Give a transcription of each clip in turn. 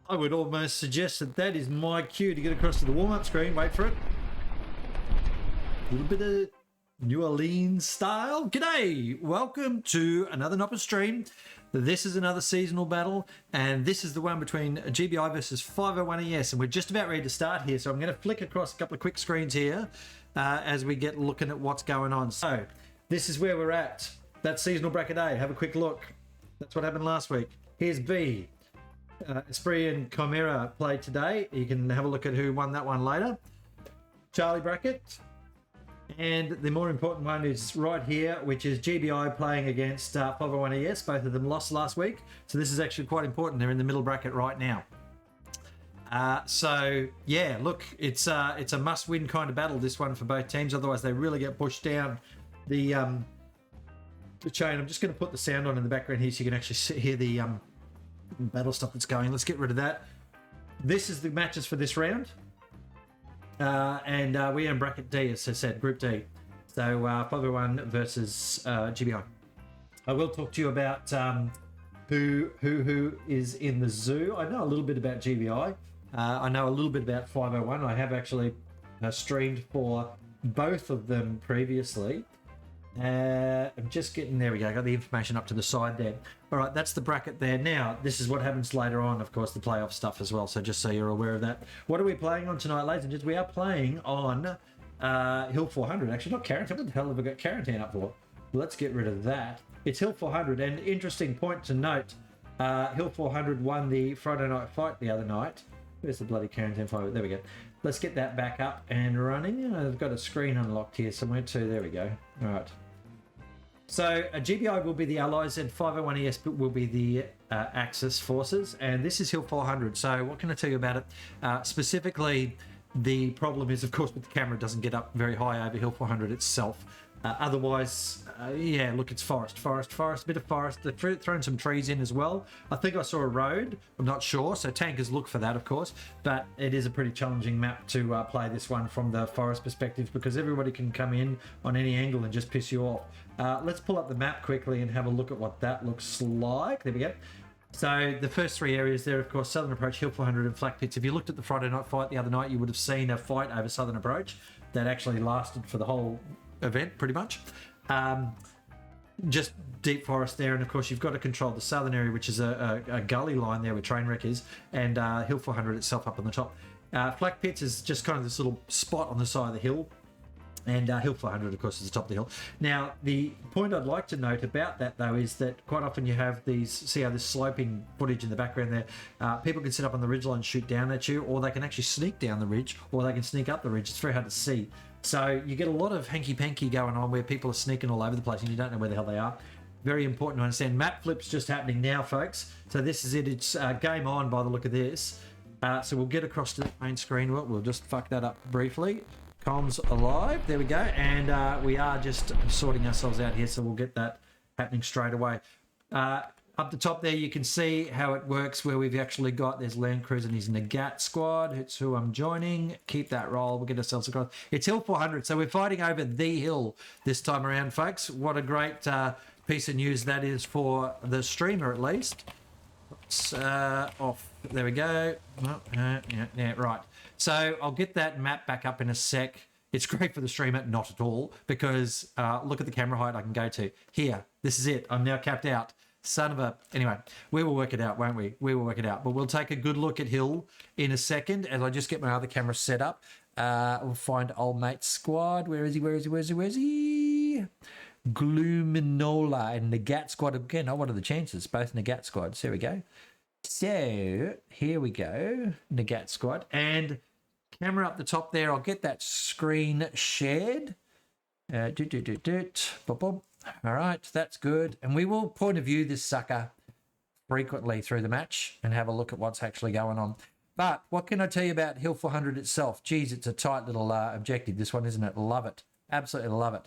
I would almost suggest that that is my cue to get across to the warm-up screen. Wait for it. A little bit of New Orleans style. G'day! Welcome to another Nopper stream. This is another seasonal battle, and this is the one between GBI versus 501ES, and we're just about ready to start here, so I'm going to flick across a couple of quick screens here as we get looking at what's going on. So, this is where we're at. That's seasonal bracket A. Have a quick look. That's what happened last week. Here's B. Esprit and Chimera played today. You can have a look at who won that one later. Charlie bracket. And the more important one is right here, which is GBI playing against 501ES. Both of them lost last week. So this is actually quite important. They're in the middle bracket right now. So, yeah, look, it's a must-win kind of battle, this one, for both teams. Otherwise, they really get pushed down the chain. I'm just going to put the sound on in the background here so you can actually hear the battle stuff that's going. Let's get rid of that. This is the matches for this round. And we are in bracket D, as I said, Group D. So 501 versus GBI. I will talk to you about who is in the zoo. I know a little bit about GBI. I know a little bit about 501. I have actually streamed for both of them previously. I'm just getting, there we go, I got the information up to the side there. All right, that's the bracket there. Now, this is what happens later on, of course, the playoff stuff as well, so just so you're aware of that. What are we playing on tonight, ladies and gents? We are playing on Hill 400, actually, not Carrington. What the hell have we got Carrington up for? Let's get rid of that. It's Hill 400, and interesting point to note, Hill 400 won the Friday night fight the other night. Where's the bloody Carrington fight? There we go. Let's get that back up and running. I've got a screen unlocked here somewhere too. There we go. All right. So GBI will be the Allies and 501ES will be the Axis forces, and this is Hill 400. So what can I tell you about it? Specifically, the problem is, of course, with the camera, it doesn't get up very high over Hill 400 itself. Otherwise, yeah, look, it's forest, a bit of forest. They've thrown some trees in as well. I think I saw a road. I'm not sure, so tankers look for that, of course. But it is a pretty challenging map to play this one from the forest perspective because everybody can come in on any angle and just piss you off. Let's pull up the map quickly and have a look at what that looks like. There we go. So the first three areas there, of course, Southern Approach, Hill 400 and Flak Pits. If you looked at the Friday night fight the other night, you would have seen a fight over Southern Approach that actually lasted for the whole event, pretty much. Just deep forest there, and of course you've got to control the southern area, which is a gully line there where Trainwreck is, and Hill 400 itself up on the top. Flak Pits is just kind of this little spot on the side of the hill, and Hill 400, of course, is the top of the hill. Now, the point I'd like to note about that, though, is that quite often you have these, see how this sloping footage in the background there, people can sit up on the ridgeline and shoot down at you, or they can actually sneak down the ridge, or they can sneak up the ridge. It's very hard to see. So you get a lot of hanky-panky going on where people are sneaking all over the place and you don't know where the hell they are. Very important to understand. Map flip's just happening now, folks. So this is it. It's game on by the look of this. So we'll get across to the main screen. Well, we'll just fuck that up briefly. Comms alive. There we go. And we are just sorting ourselves out here, so we'll get that happening straight away. Up the top there, you can see how it works, where we've actually got, there's Land Cruiser and his Nagat squad. It's who I'm joining. Keep that roll. We'll get ourselves across. It's Hill 400, so we're fighting over the hill this time around, folks. What a great piece of news that is for the streamer, at least. It's off. There we go. Oh, yeah, right. So I'll get that map back up in a sec. It's great for the streamer, not at all, because look at the camera height I can go to. Here, this is it. I'm now capped out. Son of a... Anyway, we will work it out, won't we? We will work it out. But we'll take a good look at Hill in a second as I just get my other camera set up. We'll find old mate squad. Where is he? Gluminola and Nagat squad again. Oh, what are the chances? Both Nagat squads. There we go. So, here we go. Nagat squad. And camera up the top there. I'll get that screen shared. Boom. All right, that's good. And we will point of view this sucker frequently through the match and have a look at what's actually going on. But what can I tell you about Hill 400 itself? Geez, it's a tight little objective, this one, isn't it? Love it. Absolutely love it.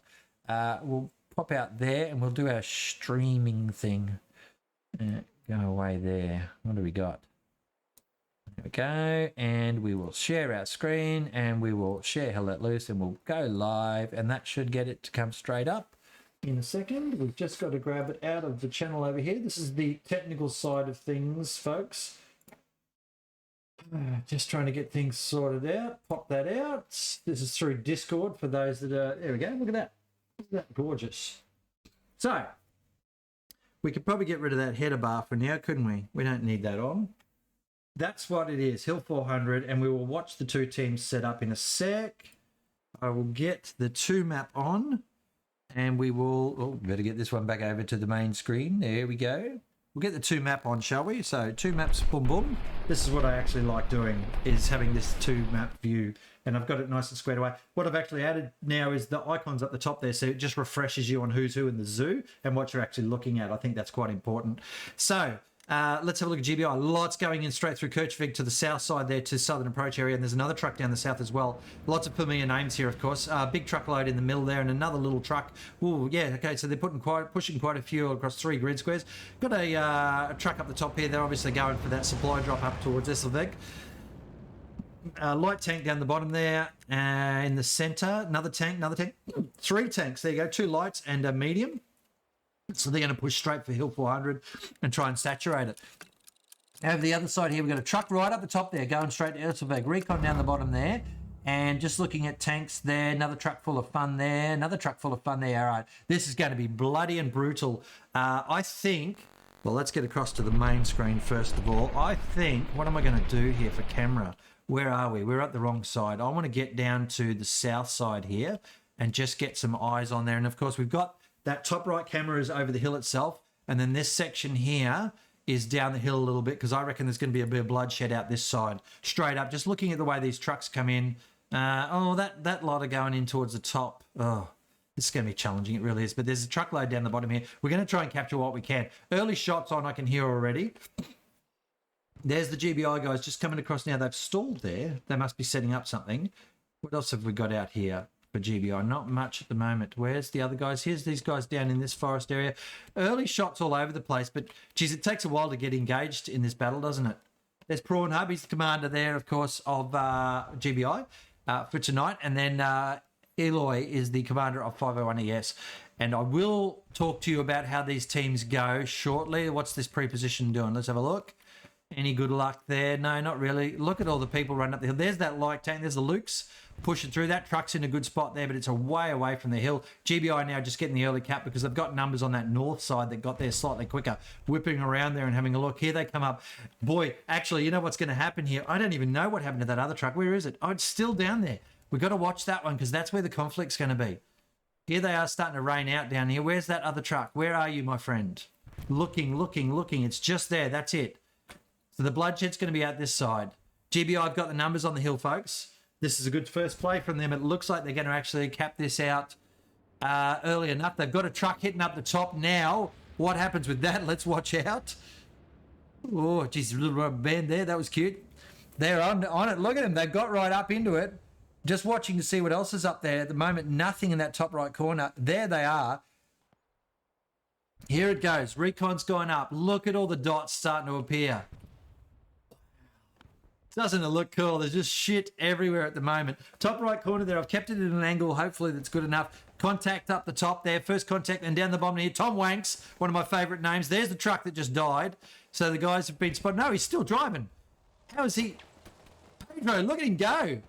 We'll pop out there and we'll do our streaming thing. Go away there. What do we got? There we go. And we will share our screen and we will share Hell Let Loose and we'll go live, and that should get it to come straight up in a second. We've just got to grab it out of the channel over here. This is the technical side of things, folks. Just trying to get things sorted out. Pop that out. This is through Discord for those that are... There we go. Look at that. Isn't that gorgeous? So, we could probably get rid of that header bar for now, couldn't we? We don't need that on. That's what it is, Hill 400, and we will watch the two teams set up in a sec. I will get the 2 map on, and we will... Oh, better get this one back over to the main screen. There we go. We'll get the 2 map on, shall we? So 2 maps, boom, boom. This is what I actually like doing, is having this 2 map view, and I've got it nice and squared away. What I've actually added now is the icons up the top there, so it just refreshes you on who's who in the zoo and what you're actually looking at. I think that's quite important. So let's have a look at GBI. Lots going in straight through Kirchvig to the south side there to Southern Approach area, and there's another truck down the south as well. Lots of familiar names here, of course. Big truckload in the middle there, and another little truck. Ooh, yeah, okay, so they're pushing quite a few across 3 grid squares. Got a truck up the top here. They're obviously going for that supply drop up towards Esselveg. Light tank down the bottom there. In the centre, another tank. 3 tanks. There you go, 2 lights and a medium. So they're going to push straight for Hill 400 and try and saturate it. Over the other side here, we've got a truck right up the top there, going straight to Esselveg. Recon down the bottom there. And just looking at tanks there, another truck full of fun there, another truck full of fun there. All right, this is going to be bloody and brutal. I think, well, let's get across to the main screen first of all. I think, what am I going to do here for camera? Where are we? We're at the wrong side. I want to get down to the south side here and just get some eyes on there. And of course, we've got that top right camera is over the hill itself. And then this section here is down the hill a little bit, because I reckon there's going to be a bit of bloodshed out this side. Straight up, just looking at the way these trucks come in. That lot are going in towards the top. Oh, this is going to be challenging. It really is. But there's a truckload down the bottom here. We're going to try and capture what we can. Early shots on, I can hear already. There's the GBI guys just coming across now. They've stalled there. They must be setting up something. What else have we got out here for GBI? Not much at the moment. Where's the other guys? Here's these guys down in this forest area. Early shots all over the place, but geez, it takes a while to get engaged in this battle, doesn't it? There's Prawn Hub. He's the commander there, of course, of GBI for tonight. And then Eloy is the commander of 501ES. And I will talk to you about how these teams go shortly. What's this pre-position doing? Let's have a look. Any good luck there? No, not really. Look at all the people running up the hill. There's that light tank. There's the Lukes pushing through. That truck's in a good spot there, but it's a way away from the hill. GBI now just getting the early cap because they've got numbers on that north side that got there slightly quicker. Whipping around there and having a look. Here they come up. Boy, actually, you know what's going to happen here? I don't even know what happened to that other truck. Where is it? Oh, it's still down there. We've got to watch that one because that's where the conflict's going to be. Here they are starting to rain out down here. Where's that other truck? Where are you, my friend? Looking. It's just there. That's it. So the bloodshed's going to be out this side. GBI have got the numbers on the hill, folks. This is a good first play from them. It looks like they're going to actually cap this out early enough. They've got a truck hitting up the top now. What happens with that? Let's watch out. Oh, geez, a little rubber band there. That was cute. They're on it. Look at them. They've got right up into it. Just watching to see what else is up there. At the moment, nothing in that top right corner. There they are. Here it goes. Recon's going up. Look at all the dots starting to appear. Doesn't it look cool? There's just shit everywhere at the moment. Top right corner there. I've kept it at an angle. Hopefully that's good enough. Contact up the top there. First contact and down the bottom here. Tom Wanks, one of my favourite names. There's the truck that just died. So the guys have been spotted. No, he's still driving. How is he? Pedro, look at him go.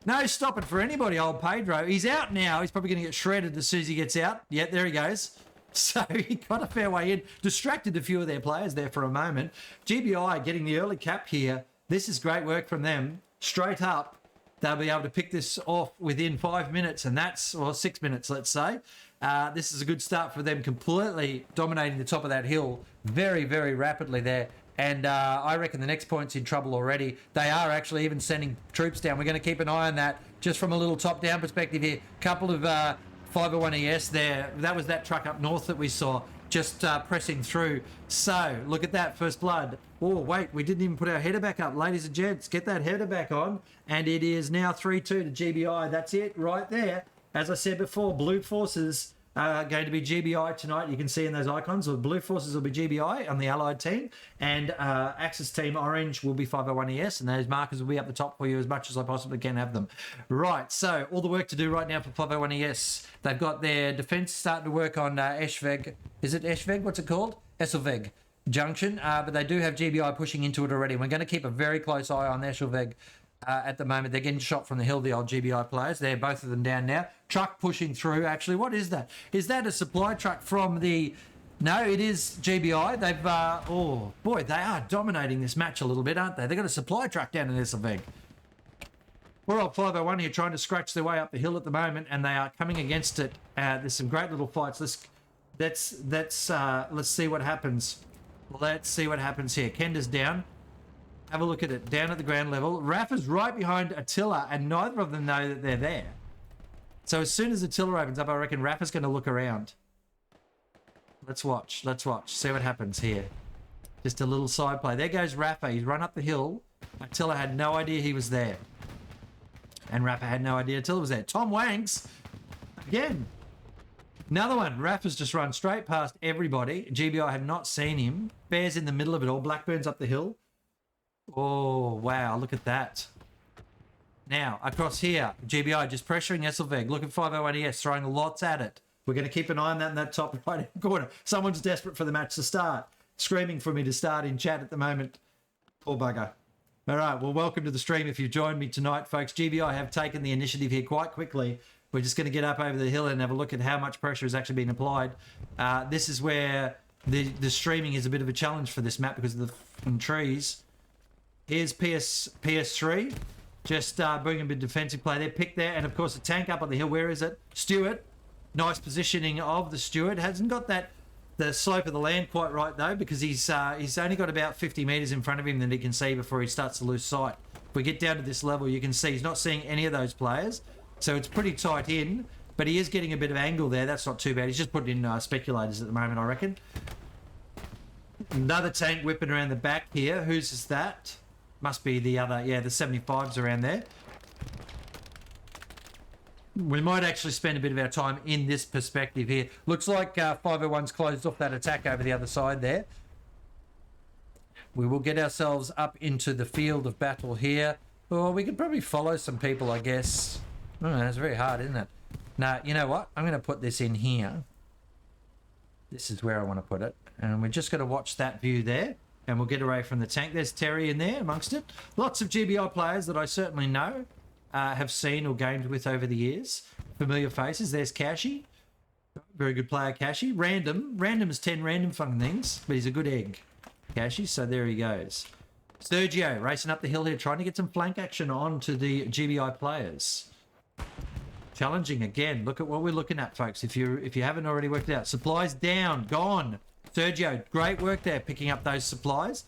No stopping for anybody, old Pedro. He's out now. He's probably going to get shredded as soon as he gets out. Yeah, there he goes. So he got a fair way in. Distracted a few of their players there for a moment. GBI getting the early cap here. This is great work from them. Straight up, they'll be able to pick this off within 5 minutes, and that's, or 6 minutes, let's say. This is a good start for them, completely dominating the top of that hill very, very rapidly there. And I reckon the next point's in trouble already. They are actually even sending troops down. We're going to keep an eye on that just from a little top-down perspective here. Couple of 501ES there. That was that truck up north that we saw just pressing through. So look at that, first blood. Oh, wait, we didn't even put our header back up. Ladies and gents, get that header back on. And it is now 3-2 to GBI. That's it right there. As I said before, Blue Forces are going to be GBI tonight. You can see in those icons, the Blue Forces will be GBI on the Allied team. And Axis team Orange will be 501ES. And those markers will be up the top for you as much as I possibly can have them. Right, so all the work to do right now for 501ES. They've got their defence starting to work on Eschweg. Is it Eschweg? What's it called? Esselveg. junction, but they do have GBI pushing into it already. We're going to keep a very close eye on Eshelveg at the moment. They're getting shot from the hill, the old GBI players. They're both of them down now. Truck pushing through, actually. What is that? Is that a supply truck from the... No, it is GBI. They've... oh, boy, they are dominating this match a little bit, aren't they? They've got a supply truck down in Eshelveg. Poor old 501 here trying to scratch their way up the hill at the moment, and they are coming against it. There's some great little fights. Let's see what happens. Let's see what happens here. Kenda's down. Have a look at it. Down at the ground level. Rafa's right behind Attila, and neither of them know that they're there. So as soon as Attila opens up, I reckon Rafa's going to look around. Let's watch. Let's watch. See what happens here. Just a little side play. There goes Rafa. He's run up the hill. Attila had no idea he was there. And Rafa had no idea Attila was there. Tom Wanks, again. Another one. Rafa's just run straight past everybody. GBI have not seen him. Bear's in the middle of it all. Blackburn's up the hill. Oh, wow. Look at that. Now, across here, GBI just pressuring Esselveg. Look at 501 ES throwing lots at it. We're going to keep an eye on that in that top right corner. Someone's desperate for the match to start. Screaming for me to start in chat at the moment. Poor bugger. All right, well, welcome to the stream if you've joined me tonight, folks. GBI have taken the initiative here quite quickly. We're just going to get up over the hill and have a look at how much pressure has actually been applied. This is where the streaming is a bit of a challenge for this map because of the trees. Here's PS3, just bringing a bit of defensive play there. Pick there, and of course the tank up on the hill. Where is it? Stewart. Nice positioning of the Stewart. Hasn't got the slope of the land quite right though, because he's only got about 50 meters in front of him that he can see before he starts to lose sight. If we get down to this level, you can see he's not seeing any of those players, so it's pretty tight in, but he is getting a bit of angle there. That's not too bad. He's just putting in speculators at the moment, I reckon. Another tank whipping around the back here. Whose is that? Must be the other, yeah, the 75's around there. We might actually spend a bit of our time in this perspective here. Looks like 501's closed off that attack over the other side there. We will get ourselves up into the field of battle here. Well, we could probably follow some people, I guess. Oh, it's very hard, isn't it? Now, you know what? I'm going to put this in here. This is where I want to put it. And we're just going to watch that view there. And we'll get away from the tank. There's Terry in there amongst it. Lots of GBI players that I certainly know. Have seen or gamed with over the years. Familiar faces. There's Kashi. Very good player, Kashi. Random. Random is 10 random fun things, but he's a good egg, Kashi. So there he goes. Sergio racing up the hill here, trying to get some flank action on to the GBI players. Challenging again. Look at what we're looking at, folks. If you haven't already worked it out. Supplies down. Gone. Sergio, great work there picking up those supplies.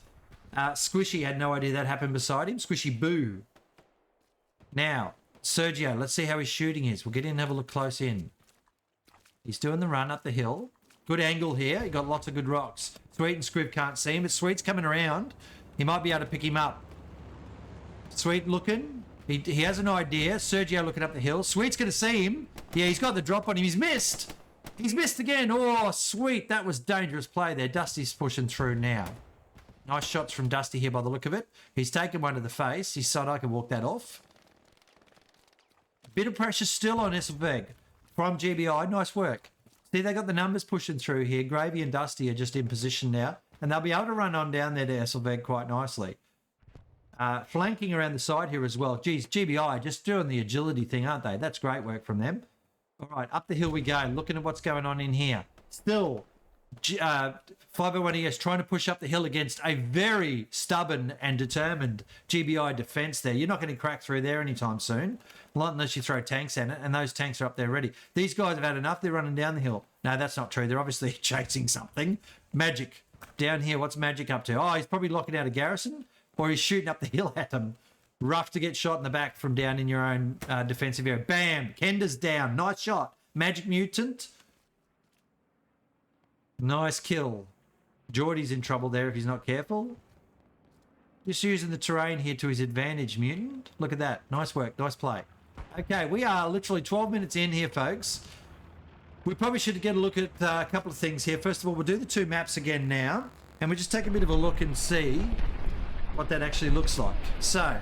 Squishy had no idea that happened beside him. Squishy boo. Now, Sergio, let's see how his shooting is. We'll get in and have a look close in. He's doing the run up the hill. Good angle here. He got lots of good rocks. Sweet and Scrib can't see him, but Sweet's coming around. He might be able to pick him up. Sweet looking. He has an idea. Sergio looking up the hill. Sweet's going to see him. Yeah, he's got the drop on him. He's missed. He's missed again. Oh, Sweet. That was dangerous play there. Dusty's pushing through now. Nice shots from Dusty here by the look of it. He's taken one to the face. He said I can walk that off. Bit of pressure still on Esselberg from GBI. Nice work. See, they got the numbers pushing through here. Gravy and Dusty are just in position now. And they'll be able to run on down there to Esselberg quite nicely. Flanking around the side here as well. Geez, GBI just doing the agility thing, aren't they? That's great work from them. All right, up the hill we go. Looking at what's going on in here. Still, 501 ES trying to push up the hill against a very stubborn and determined GBI defence there. You're not going to crack through there anytime soon. Not unless you throw tanks in it, and those tanks are up there ready. These guys have had enough. They're running down the hill. No, that's not true. They're obviously chasing something. Magic. Down here, what's Magic up to? Oh, he's probably locking out a garrison, or he's shooting up the hill at them. Rough to get shot in the back from down in your own defensive area. Bam! Kenda's down. Nice shot. Magic Mutant. Nice kill. Geordie's in trouble there if he's not careful. Just using the terrain here to his advantage, Mutant. Look at that. Nice work. Nice play. Okay, we are literally 12 minutes in here, folks. We probably should get a look at a couple of things here. First of all, we'll do the two maps again now. And we'll just take a bit of a look and see what that actually looks like. So,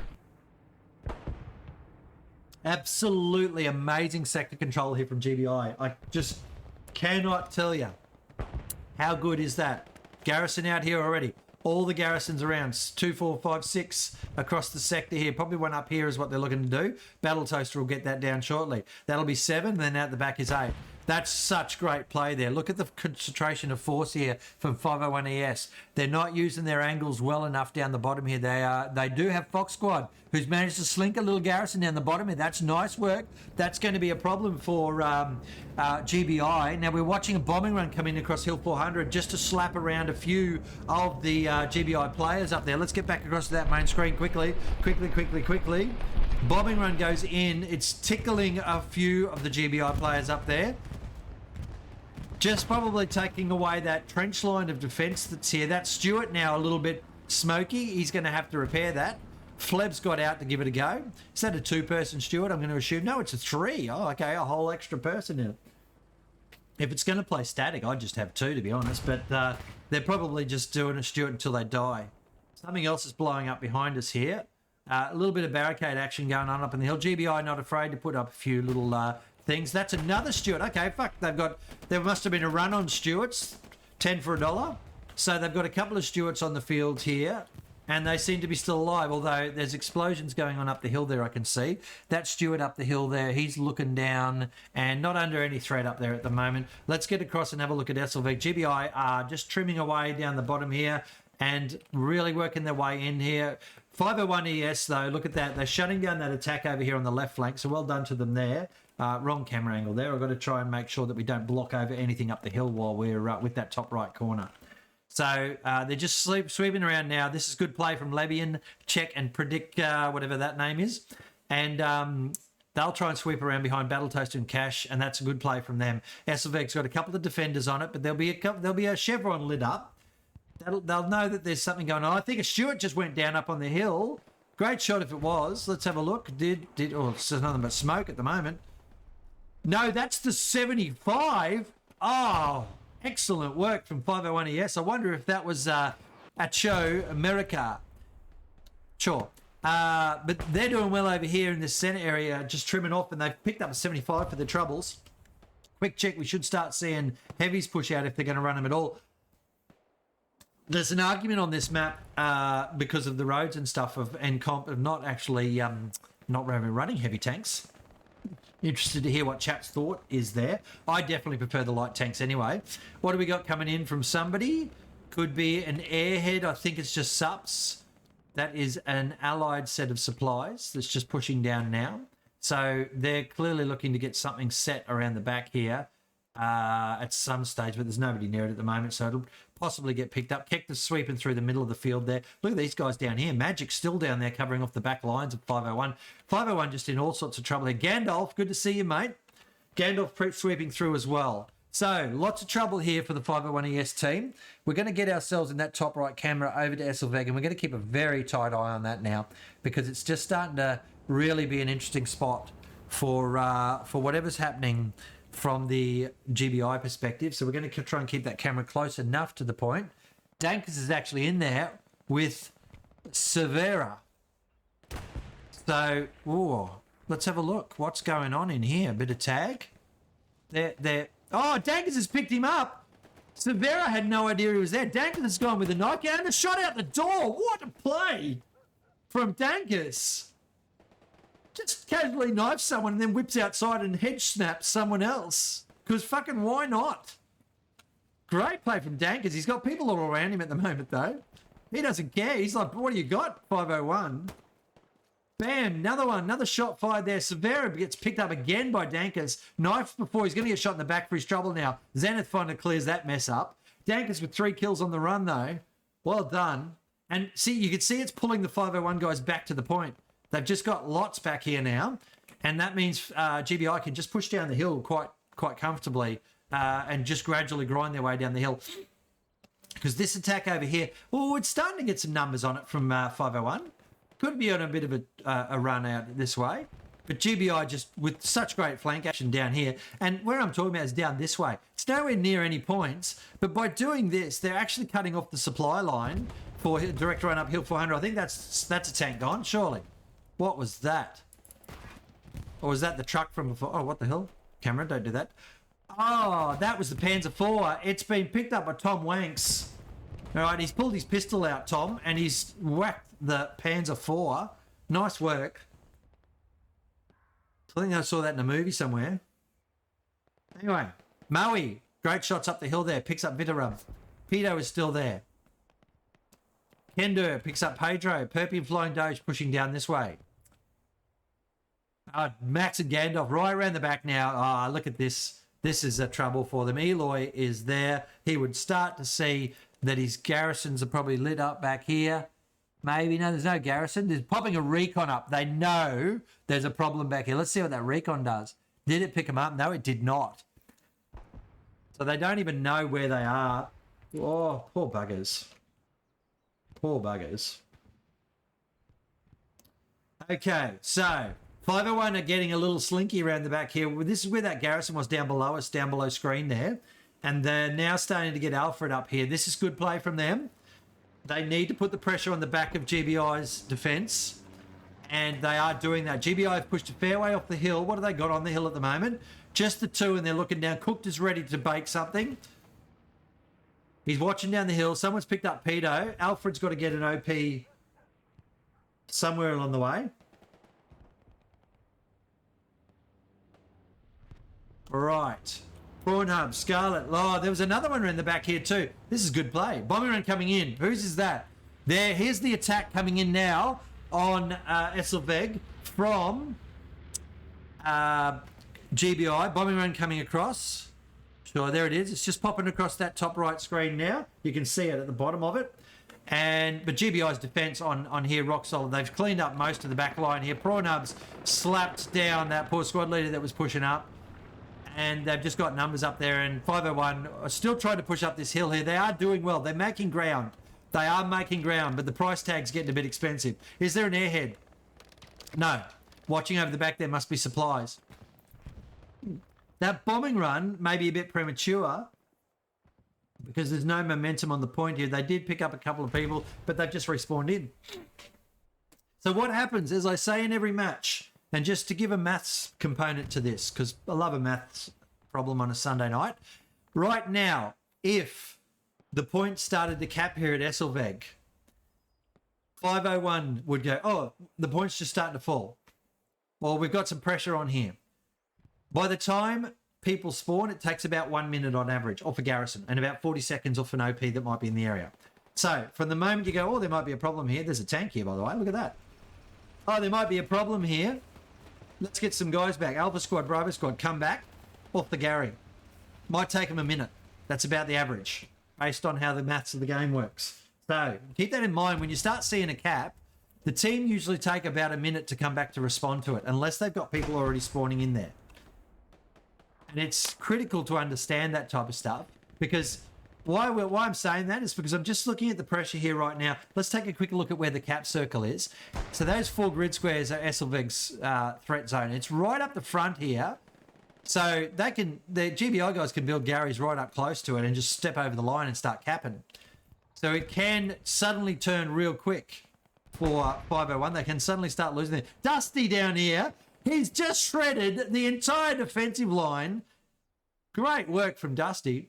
absolutely amazing sector control here from GBI. I just cannot tell you how good is that. Garrison out here already. All the garrisons around, 2, 4, 5, 6 across the sector here. Probably one up here is what they're looking to do. Battle Toaster will get that down shortly. That'll be 7, then out the back is 8. That's such great play there. Look at the concentration of force here from 501 ES. They're not using their angles well enough down the bottom here. They do have Fox Squad, who's managed to slink a little garrison down the bottom here. That's nice work. That's going to be a problem for GBI. Now we're watching a bombing run come in across Hill 400 just to slap around a few of the GBI players up there. Let's get back across to that main screen quickly. Bombing run goes in. It's tickling a few of the GBI players up there. Just probably taking away that trench line of defence that's here. That Stewart now a little bit smoky. He's going to have to repair that. Fleb's got out to give it a go. Is that a 2-person Stewart? I'm going to assume. No, it's a 3. Oh, okay, a whole extra person in it. If it's going to play static, I'd just have 2, to be honest. But they're probably just doing a Stewart until they die. Something else is blowing up behind us here. A little bit of barricade action going on up in the hill. GBI not afraid to put up a few little things. That's another Stewart. Okay, fuck. There must have been a run on Stewarts. 10 for $1. So they've got a couple of Stewarts on the field here. And they seem to be still alive, although there's explosions going on up the hill there, I can see. That Stewart up the hill there, he's looking down and not under any threat up there at the moment. Let's get across and have a look at Esselvik. GBI are just trimming away down the bottom here and really working their way in here. 501 ES, though, look at that. They're shutting down that attack over here on the left flank, so well done to them there. Wrong camera angle there. I've got to try and make sure that we don't block over anything up the hill while we're with that top right corner. So they're just sweeping around now. This is good play from Lebian, check and predict whatever that name is. And they'll try and sweep around behind Battle Toaster and Cash, and that's a good play from them. Esselvik's got a couple of defenders on it, but there'll be a chevron lit up. They'll know that there's something going on. I think a Stewart just went down up on the hill. Great shot if it was. Let's have a look. It's nothing but smoke at the moment. No, that's the 75. Oh, excellent work from 501 ES. I wonder if that was at Show America. Sure. But they're doing well over here in this centre area, just trimming off, and they've picked up a 75 for the troubles. Quick check. We should start seeing heavies push out if they're going to run them at all. There's an argument on this map because of the roads and stuff of not actually not running heavy tanks. Interested to hear what chat's thought is there. I definitely prefer the light tanks anyway. What do we got coming in from somebody? Could be an airhead. I think it's just SUPs. That is an allied set of supplies that's just pushing down now. So they're clearly looking to get something set around the back here at some stage, but there's nobody near it at the moment, so it'll possibly get picked up. Keck is sweeping through the middle of the field there. Look at these guys down here. Magic's still down there covering off the back lines of 501. 501 just in all sorts of trouble here. Gandalf, good to see you, mate. Gandalf sweeping through as well. So, lots of trouble here for the 501 ES team. We're going to get ourselves in that top right camera over to Esselvik, and we're going to keep a very tight eye on that now because it's just starting to really be an interesting spot for whatever's happening from the GBI perspective. So we're going to try and keep that camera close enough to the point. Dankers is actually in there with Severa. So, let's have a look. What's going on in here? A bit of tag. Oh, Dankers has picked him up. Severa had no idea he was there. Dankers has gone with a knockout and a shot out the door. What a play from Dankers. Just casually knifes someone and then whips outside and hedge snaps someone else. Because fucking why not? Great play from Dankers. He's got people all around him at the moment, though. He doesn't care. He's like, what do you got? 501. Bam, another one. Another shot fired there. Severa gets picked up again by Dankers. Knifed before. He's going to get shot in the back for his trouble now. Zenith finally clears that mess up. Dankers with 3 kills on the run, though. Well done. And see, you can see it's pulling the 501 guys back to the point. They've just got lots back here now, and that means GBI can just push down the hill quite comfortably and just gradually grind their way down the hill. Because this attack over here, it's starting to get some numbers on it from 501. Could be on a bit of a run out this way. But GBI just with such great flank action down here, and where I'm talking about is down this way. It's nowhere near any points, but by doing this, they're actually cutting off the supply line for direct run up Hill 400. I think that's a tank gone, surely. What was that? Or was that the truck from before? Oh, what the hell? Camera, don't do that. Oh, that was the Panzer IV. It's been picked up by Tom Wanks. All right, he's pulled his pistol out, Tom, and he's whacked the Panzer IV. Nice work. I think I saw that in a movie somewhere. Anyway, Maui, great shots up the hill there, picks up Viterub. Pedo is still there. Kender picks up Pedro. Perpy and Flying Doge pushing down this way. Max and Gandalf right around the back now. Look at this. This is a trouble for them. Eloy is there. He would start to see that his garrisons are probably lit up back here. Maybe. No, there's no garrison. There's popping a recon up. They know there's a problem back here. Let's see what that recon does. Did it pick them up? No, it did not. So they don't even know where they are. Oh, poor buggers. Poor buggers. Okay, so 501 are getting a little slinky around the back here. This is where that garrison was down below us, down below screen there. And they're now starting to get Alfred up here. This is good play from them. They need to put the pressure on the back of GBI's defence. And they are doing that. GBI have pushed a fair way off the hill. What have they got on the hill at the moment? Just the two, and they're looking down. Cooked is ready to bake something. He's watching down the hill. Someone's picked up Pedo. Alfred's got to get an OP somewhere along the way. All right. Prawn Hub, Scarlet. Oh, there was another one in the back here too. This is good play. Bombing run coming in. Whose is that? There. Here's the attack coming in now on Esselveg from GBI. Bombing run coming across. Sure, there it is. It's just popping across that top right screen now. You can see it at the bottom of it. But GBI's defence on here, rock solid. They've cleaned up most of the back line here. Prawn Hub's slapped down that poor squad leader that was pushing up. And they've just got numbers up there. And 501 are still trying to push up this hill here. They are doing well. They're making ground. They are making ground, but the price tag's getting a bit expensive. Is there an airhead? No. Watching over the back, there must be supplies. That bombing run may be a bit premature because there's no momentum on the point here. They did pick up a couple of people, but they've just respawned in. So what happens, as I say in every match, and just to give a maths component to this, because I love a maths problem on a Sunday night. Right now, if the points started to cap here at Esselveg, 501 would go, oh, the points just starting to fall. Well, we've got some pressure on here. By the time people spawn, it takes about 1 minute on average off a garrison and about 40 seconds off an OP that might be in the area. So from the moment you go, oh, there might be a problem here. There's a tank here, by the way. Look at that. Oh, there might be a problem here. Let's get some guys back. Alpha Squad, Bravo Squad, come back off the Gary. Might take them a minute. That's about the average based on how the maths of the game works. So keep that in mind. When you start seeing a cap, the team usually take about a minute to come back to respond to it unless they've got people already spawning in there. And it's critical to understand that type of stuff because why I'm saying that is because I'm just looking at the pressure here right now. Let's take a quick look at where the cap circle is. So those 4 grid squares are Esselveg's threat zone. It's right up the front here. So the GBI guys can build Garys right up close to it and just step over the line and start capping. So it can suddenly turn real quick for 501. They can suddenly start losing it. Dusty down here. He's just shredded the entire defensive line. Great work from Dusty.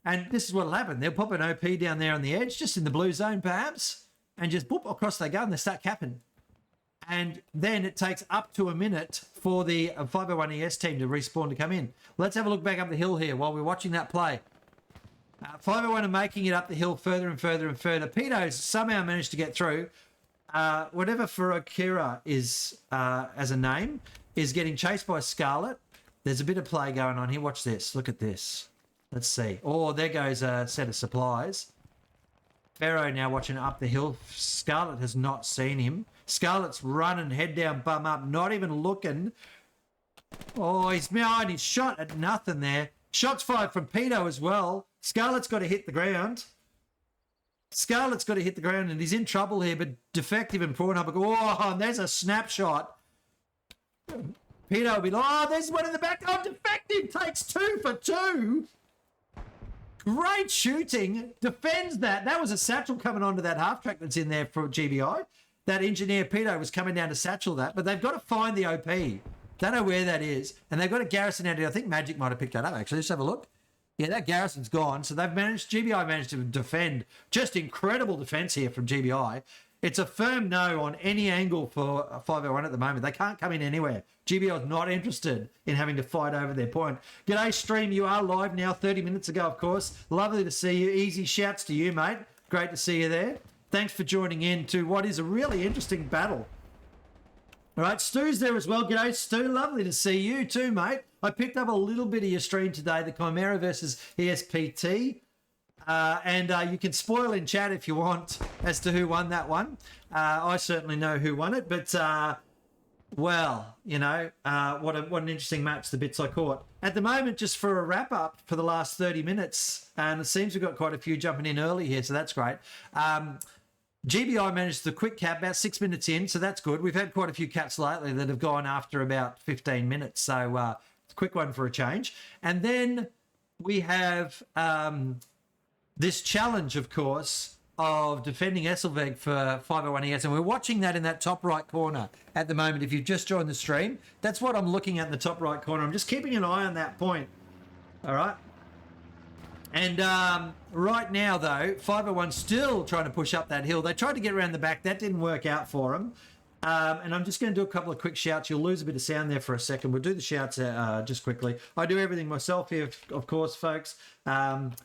And this is what will happen. They'll pop an OP down there on the edge, just in the blue zone perhaps, and just boop, across they go and they start capping. And then it takes up to a minute for the 501 ES team to respawn to come in. Let's have a look back up the hill here while we're watching that play. 501 are making it up the hill further and further and further. Pedo's somehow managed to get through. Whatever Furokira is as a name is getting chased by Scarlet. There's a bit of play going on here. Watch this. Look at this. Let's see. Oh, there goes a set of supplies. Pharaoh now watching up the hill. Scarlet has not seen him. Scarlet's running head down, bum up, not even looking. Oh, he's behind. He's shot at nothing there. Shots fired from Pedo as well. Scarlet's got to hit the ground. Scarlet's got to hit the ground and he's in trouble here, but Defective and Prawn Hub. Oh, and there's a snapshot. Pedo will be like, oh, there's one in the back. Oh, Defective takes 2 for 2. Great shooting. Defends that. That was a satchel coming onto that half track that's in there for GBI. That engineer Pedo was coming down to satchel that, but they've got to find the OP. Don't know where that is. And they've got a garrison out here. I think Magic might have picked that up, actually. Let's have a look. Yeah, that garrison's gone. So GBI managed to defend. Just incredible defense here from GBI. It's a firm no on any angle for 501 at the moment. They can't come in anywhere. GBI is not interested in having to fight over their point. G'day, stream. You are live now, 30 minutes ago, of course. Lovely to see you. Easy shouts to you, mate. Great to see you there. Thanks for joining in to what is a really interesting battle. All right, Stu's there as well. G'day, Stu. Lovely to see you too, mate. I picked up a little bit of your stream today, the Chimera versus ESPT. And you can spoil in chat if you want as to who won that one. I certainly know who won it, but well, you know, what an interesting match, the bits I caught. At the moment, just for a wrap up for the last 30 minutes, and it seems we've got quite a few jumping in early here, so that's great. GBI managed the quick cap about 6 minutes in, so that's good. We've had quite a few caps lately that have gone after about 15 minutes, so it's a quick one for a change. And then we have this challenge, of course, of defending Esselveg for 501 ES, and we're watching that in that top right corner at the moment. If you've just joined the stream, that's what I'm looking at in the top right corner. I'm just keeping an eye on that point. All right. And right now, though, 501 still trying to push up that hill. They tried to get around the back. That didn't work out for them. And I'm just going to do a couple of quick shouts. You'll lose a bit of sound there for a second. We'll do the shouts just quickly. I do everything myself here, of course, folks. Don't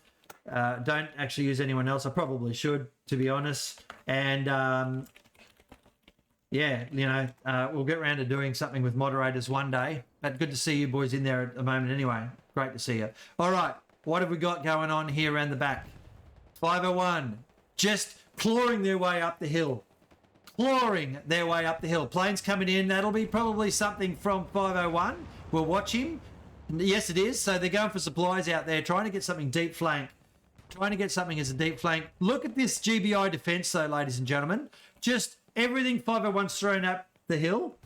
actually use anyone else. I probably should, to be honest. And yeah, you know, we'll get around to doing something with moderators one day. But good to see you boys in there at the moment anyway. Great to see you. All right, what have we got going on here around the back? 501, just clawing their way up the hill. Clawing their way up the hill. Planes coming in. That'll be probably something from 501. We'll watch him. Yes, it is. So they're going for supplies out there, trying to get something deep flank. Trying to get something as a deep flank. Look at this GBI defense, though, ladies and gentlemen. Just everything 501's thrown up the hill.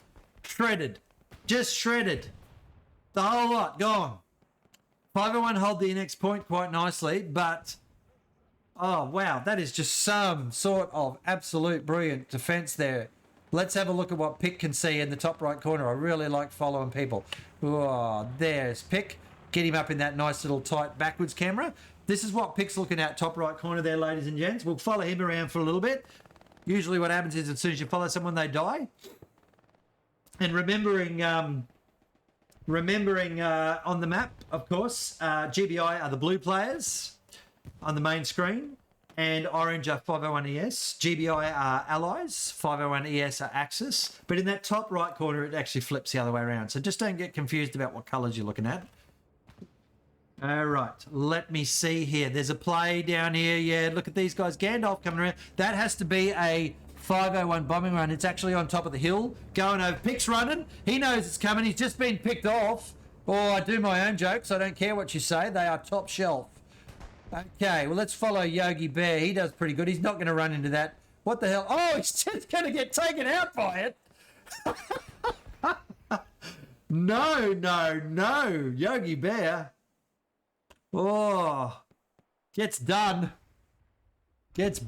Shredded. Just shredded. The whole lot gone. 501 hold the next point quite nicely, but oh, wow, that is just some sort of absolute brilliant defense there. Let's have a look at what Pick can see in the top right corner. I really like following people. Oh, there's Pick. Get him up in that nice little tight backwards camera. This is what Pick's looking at, top right corner there, ladies and gents. We'll follow him around for a little bit. Usually what happens is as soon as you follow someone, they die. And remembering on the map, of course, GBI are the blue players on the main screen, and orange are 501 ES. GBI are allies, 501 ES are Axis. But in that top right corner, it actually flips the other way around. So just don't get confused about what colours you're looking at. All right, let me see here. There's a play down here. Yeah, look at these guys. Gandalf coming around. That has to be a 501 bombing run. It's actually on top of the hill. Going over. Pick's running. He knows it's coming. He's just been picked off. Or I do my own jokes. I don't care what you say. They are top shelf. Okay, well, let's follow Yogi Bear. He does pretty good. He's not going to run into that. What the hell? Oh, he's just going to get taken out by it. No. Yogi Bear. Oh, gets done. Gets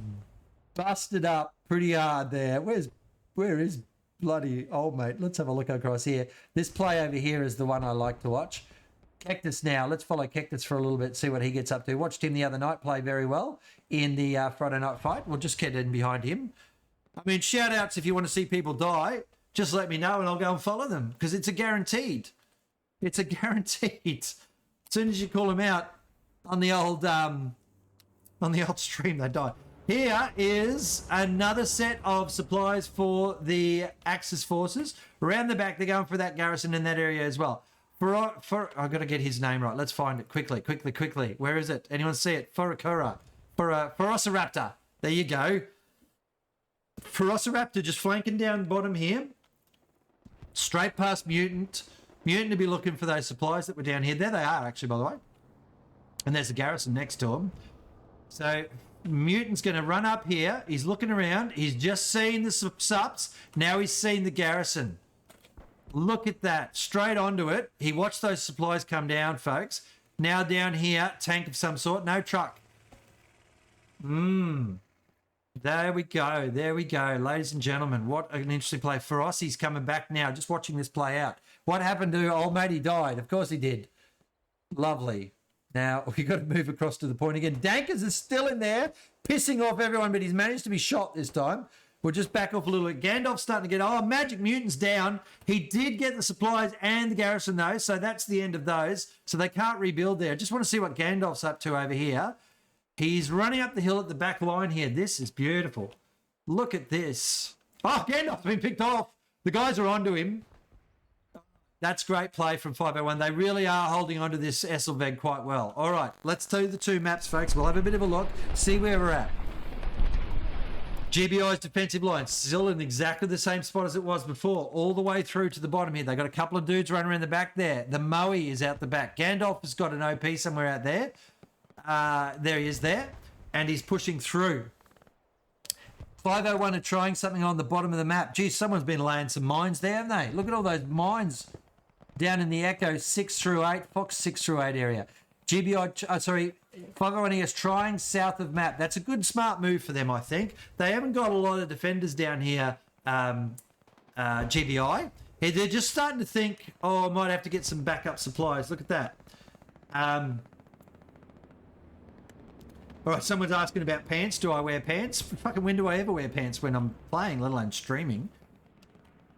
busted up pretty hard there. Where is bloody old mate? Let's have a look across here. This play over here is the one I like to watch. Cactus now. Let's follow Cactus for a little bit, see what he gets up to. Watched him the other night play very well in the Friday night fight. We'll just get in behind him. I mean, shout outs if you want to see people die. Just let me know and I'll go and follow them because it's a guaranteed. It's a guaranteed. As soon as you call them out on the old stream, they die. Here is another set of supplies for the Axis forces. Around the back, they're going for that garrison in that area as well. I've got to get his name right. Let's find it quickly. Where is it? Anyone see it? Ferociraptor. There you go. Ferociraptor just flanking down the bottom here. Straight past Mutant. Mutant to be looking for those supplies that were down here. There they are, actually, by the way. And there's a garrison next to him. So Mutant's going to run up here. He's looking around. He's just seen the sups. Now he's seen the garrison. Look at that. Straight onto it. He watched those supplies come down, folks. Now down here, tank of some sort. No truck. There we go. Ladies and gentlemen, what an interesting play. Feroci's coming back now. Just watching this play out. What happened to old mate? He died. Of course he did. Lovely. Now, we've got to move across to the point again. Dankers is still in there, pissing off everyone, but he's managed to be shot this time. We'll just back off a little bit. Gandalf's starting to get... Oh, Magic Mutant's down. He did get the supplies and the garrison, though, so that's the end of those. So they can't rebuild there. Just want to see what Gandalf's up to over here. He's running up the hill at the back line here. This is beautiful. Look at this. Oh, Gandalf's been picked off. The guys are onto him. That's great play from 501. They really are holding on to this Esselveg quite well. All right, let's do the two maps, folks. We'll have a bit of a look, see where we're at. GBI's defensive line still in exactly the same spot as it was before, all the way through to the bottom here. They got a couple of dudes running around the back there. The Moe is out the back. Gandalf has got an OP somewhere out there. There he is there, and he's pushing through. 501 are trying something on the bottom of the map. Geez, someone's been laying some mines there, haven't they? Look at all those mines down in the Echo 6 through 8, Fox 6 through 8 area. GBI, 501 is trying south of map. That's a good, smart move for them, I think. They haven't got a lot of defenders down here, GBI. They're just starting to think, oh, I might have to get some backup supplies. Look at that. All right, someone's asking about pants. Do I wear pants? Fucking when do I ever wear pants when I'm playing, let alone streaming?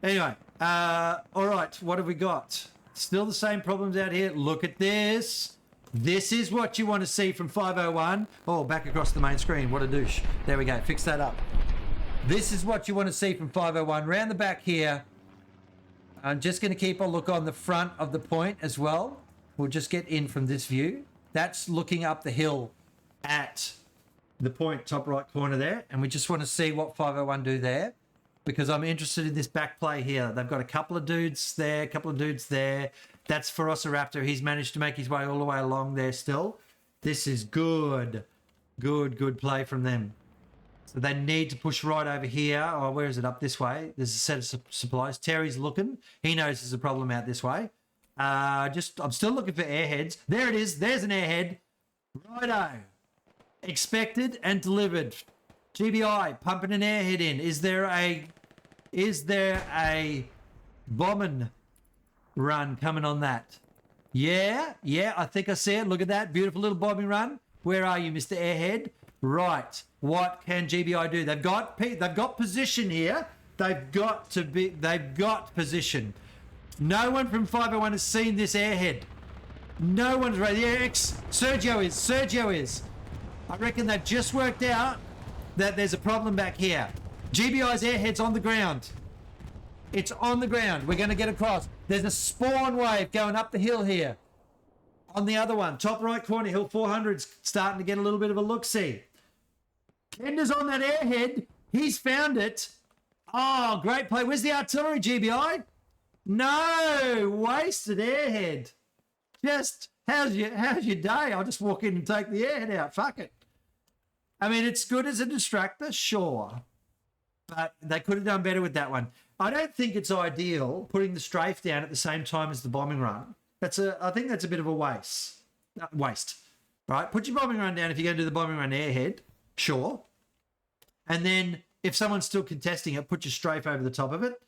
Anyway, all right, what have we got? Still the same problems out here. Look at this. This is what you want to see from 501. Oh, back across the main screen. What a douche. There we go. Fix that up. This is what you want to see from 501. Round the back here. I'm just going to keep a look on the front of the point as well. We'll just get in from this view. That's looking up the hill at the point, top right corner there. And we just want to see what 501 do there, because I'm interested in this back play here. They've got a couple of dudes there, a couple of dudes there. That's Ferociraptor. He's managed to make his way all the way along there still. This is good. Good play from them. So they need to push right over here. Oh, where is it? Up this way. There's a set of supplies. Terry's looking. He knows there's a problem out this way. I'm still looking for airheads. There it is. There's an airhead. Righto. Expected and delivered. GBI pumping an airhead in. Is there a bombing run coming on that? Yeah, I think I see it. Look at that beautiful little bombing run. Where are you, Mr. Airhead? Right. What can GBI do? They've got position here. They've got position. No one from 501 has seen this airhead. No one's ready. Sergio is. I reckon they've just worked out that there's a problem back here. GBI's airhead's on the ground. It's on the ground. We're going to get across. There's a spawn wave going up the hill here. On the other one, top right corner, hill 400's starting to get a little bit of a look-see. Kender's on that airhead. He's found it. Oh, great play. Where's the artillery, GBI? No, wasted airhead. Just, how's your day? I'll just walk in and take the airhead out. Fuck it. I mean, it's good as a distractor, sure. But they could have done better with that one. I don't think it's ideal putting the strafe down at the same time as the bombing run. I think that's a bit of a waste. Right? Put your bombing run down if you're going to do the bombing run airhead, sure. And then if someone's still contesting it, put your strafe over the top of it.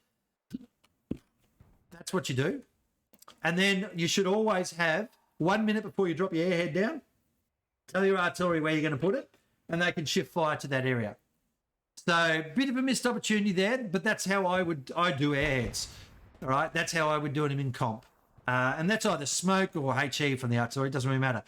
That's what you do. And then you should always have 1 minute before you drop your airhead down, tell your artillery where you're going to put it, and they can shift fire to that area. So, bit of a missed opportunity there, but that's how I do airheads. All right, that's how I would do them in comp. And that's either smoke or HE from the artillery, it doesn't really matter.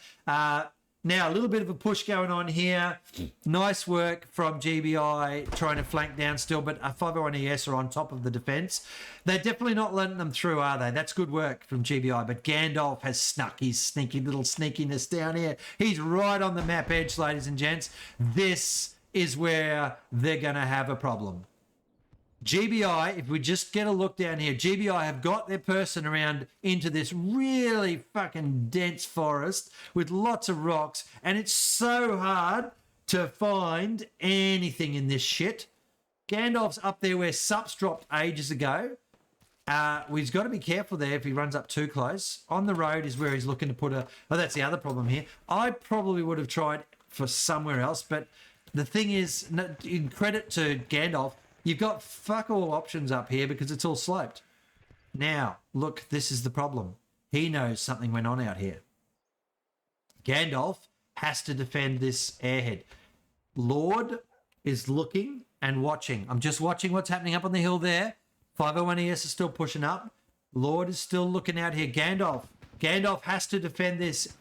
Now, a little bit of a push going on here. Nice work from GBI trying to flank down still, but 501 ES are on top of the defence. They're definitely not letting them through, are they? That's good work from GBI, but Gandalf has snuck his sneaky little sneakiness down here. He's right on the map edge, ladies and gents. This is where they're going to have a problem. GBI, if we just get a look down here, GBI have got their person around into this really fucking dense forest with lots of rocks, and it's so hard to find anything in this shit. Gandalf's up there where Sups dropped ages ago. He's got to be careful there if he runs up too close. On the road is where he's looking to put a... Oh, that's the other problem here. I probably would have tried for somewhere else, but the thing is, in credit to Gandalf, you've got fuck all options up here because it's all sloped. Now, look, this is the problem. He knows something went on out here. Gandalf has to defend this airhead. Lord is looking and watching. I'm just watching what's happening up on the hill there. 501 ES is still pushing up. Lord is still looking out here. Gandalf has to defend this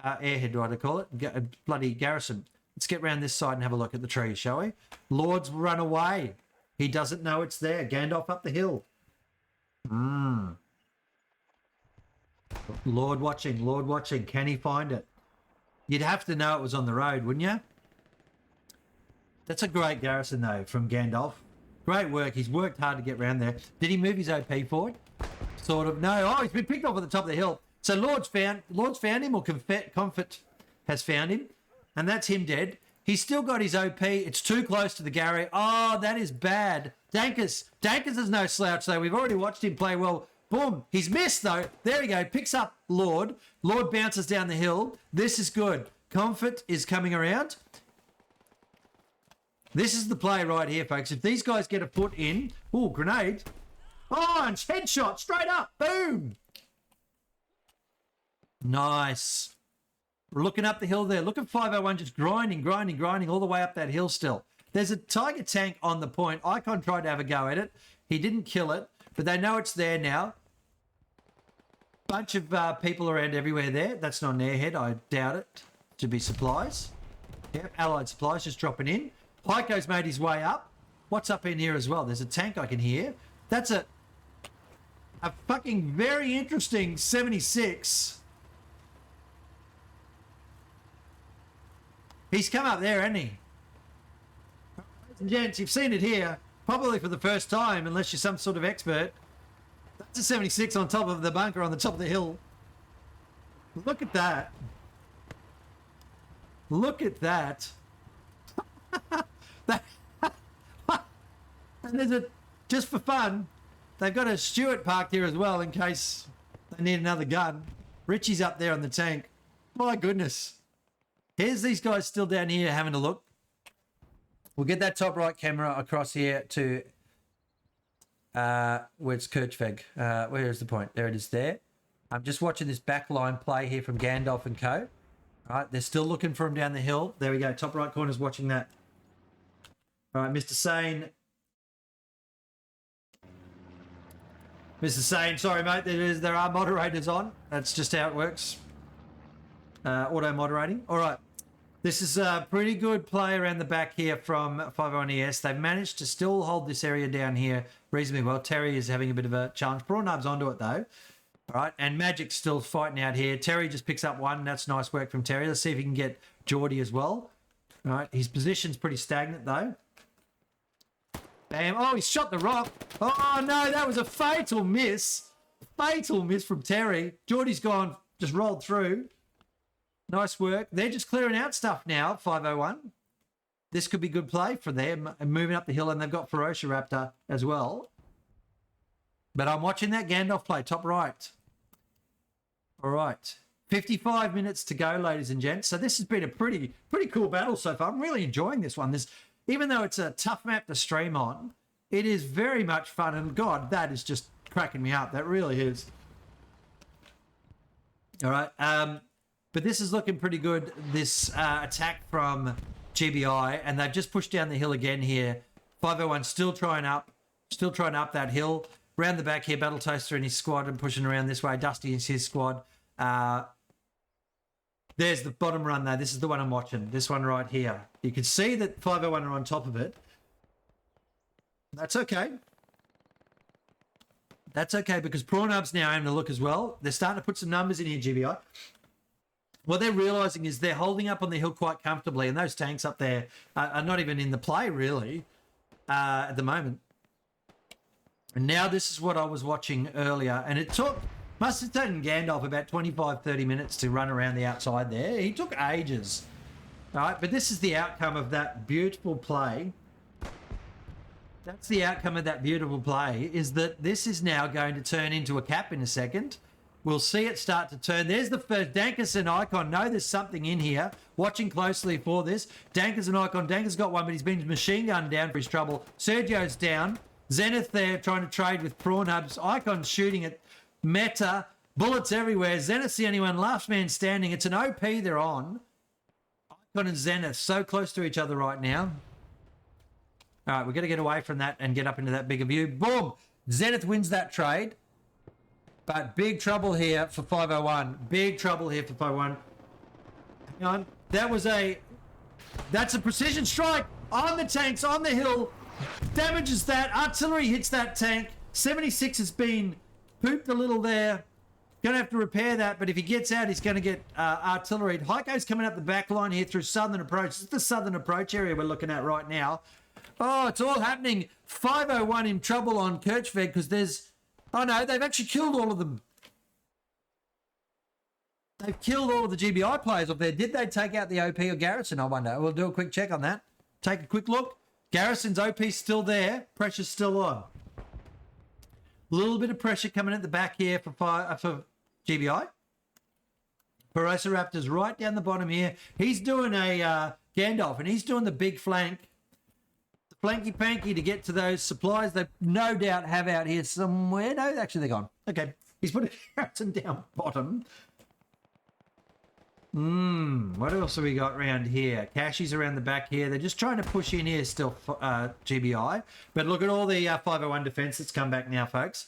airhead, right, I call it. Bloody garrison. Let's get around this side and have a look at the trees, shall we? Lord's run away. He doesn't know it's there. Gandalf up the hill. Lord watching. Can he find it? You'd have to know it was on the road, wouldn't you? That's a great garrison, though, from Gandalf. Great work. He's worked hard to get around there. Did he move his OP forward? Sort of. No. Oh, he's been picked off at the top of the hill. So Lord's found him, or Comfort has found him, and that's him dead. He's still got his OP. It's too close to the Gary. Oh, that is bad. Dankers is no slouch, though. We've already watched him play well. Boom. He's missed, though. There we go. Picks up Lord. Lord bounces down the hill. This is good. Comfort is coming around. This is the play right here, folks. If these guys get a foot in... Oh, grenade. Oh, and headshot straight up. Boom. Nice. We're looking up the hill there. Look at 501 just grinding all the way up that hill still. There's a Tiger tank on the point. Icon tried to have a go at it. He didn't kill it, but they know it's there now. Bunch of people around everywhere there. That's not an airhead. I doubt it. To be supplies. Yep, allied supplies just dropping in. Heiko's made his way up. What's up in here as well? There's a tank I can hear. That's a fucking very interesting 76. He's come up there, hasn't he? Ladies and gents, you've seen it here, probably for the first time, unless you're some sort of expert. That's a 76 on top of the bunker on the top of the hill. Look at that. Look at that. And there's just for fun, they've got a Stuart parked here as well in case they need another gun. Richie's up there on the tank. My goodness. Here's these guys still down here having a look. We'll get that top right camera across here to where's Kirchveg? Where is the point? There it is there. I'm just watching this back line play here from Gandalf and co. All right, they're still looking for him down the hill. There we go. Top right corner's watching that. All right, Mr. Sane. Mr. Sane, sorry, mate. There are moderators on. That's just how it works. Auto moderating. All right. This is a pretty good play around the back here from 501 ES. They've managed to still hold this area down here reasonably well. Terry is having a bit of a challenge. Prawnub's onto it, though. All right, and Magic's still fighting out here. Terry just picks up one. That's nice work from Terry. Let's see if he can get Geordie as well. All right, his position's pretty stagnant, though. Bam. Oh, he shot the rock. Oh, no, that was a fatal miss. Fatal miss from Terry. Geordie's gone, just rolled through. Nice work. They're just clearing out stuff now, 501. This could be good play for them, moving up the hill, and they've got Ferocioraptor as well. But I'm watching that Gandalf play, top right. All right. 55 minutes to go, ladies and gents. So this has been a pretty cool battle so far. I'm really enjoying this one. Even though it's a tough map to stream on, it is very much fun. And God, that is just cracking me up. That really is. All right. But this is looking pretty good, this attack from GBI. And they've just pushed down the hill again here. 501 still trying up that hill. Round the back here, Battle Toaster and his squad and pushing around this way. Dusty is his squad. There's the bottom run though. This is the one I'm watching. This one right here. You can see that 501 are on top of it. That's okay. That's okay because Prawnub's now having a look as well. They're starting to put some numbers in here, GBI. What they're realising is they're holding up on the hill quite comfortably, and those tanks up there are not even in the play really at the moment. And now this is what I was watching earlier, and must have taken Gandalf about 25, 30 minutes to run around the outside there. He took ages. All right, but this is the outcome of that beautiful play. That's the outcome of that beautiful play, is that this is now going to turn into a cap in a second. We'll see it start to turn. There's the first. Dankers and Icon know there's something in here. Watching closely for this. Dankers and Icon. Dankers got one, but he's been machine gunned down for his trouble. Sergio's down. Zenith there trying to trade with Prawnubs. Icon's shooting at Meta. Bullets everywhere. Zenith's the only one. Last man standing. It's an OP they're on. Icon and Zenith so close to each other right now. All right, we've got to get away from that and get up into that bigger view. Boom! Zenith wins that trade. But big trouble here for 501. Big trouble here for 501. Hang on. That's a precision strike on the tanks, on the hill. Damages that. Artillery hits that tank. 76 has been pooped a little there. Going to have to repair that, but if he gets out, he's going to get artillery. Heiko's coming up the back line here through southern approach. This is the southern approach area we're looking at right now. Oh, it's all happening. 501 in trouble on Kirchved because there's... Oh, no, they've actually killed all of them. They've killed all of the GBI players up there. Did they take out the OP or Garrison, I wonder? We'll do a quick check on that. Take a quick look. Garrison's OP still there. Pressure's still on. A little bit of pressure coming at the back here for GBI. Velociraptor's right down the bottom here. He's doing a Gandalf, and he's doing the big flank. The flanky-panky to get to those supplies they no doubt have out here somewhere. No, actually they're gone. Okay. He's put a Garrison down bottom. What else have we got around here? Cashies around the back here. They're just trying to push in here still, GBI. But look at all the 501 defense that's come back now, folks.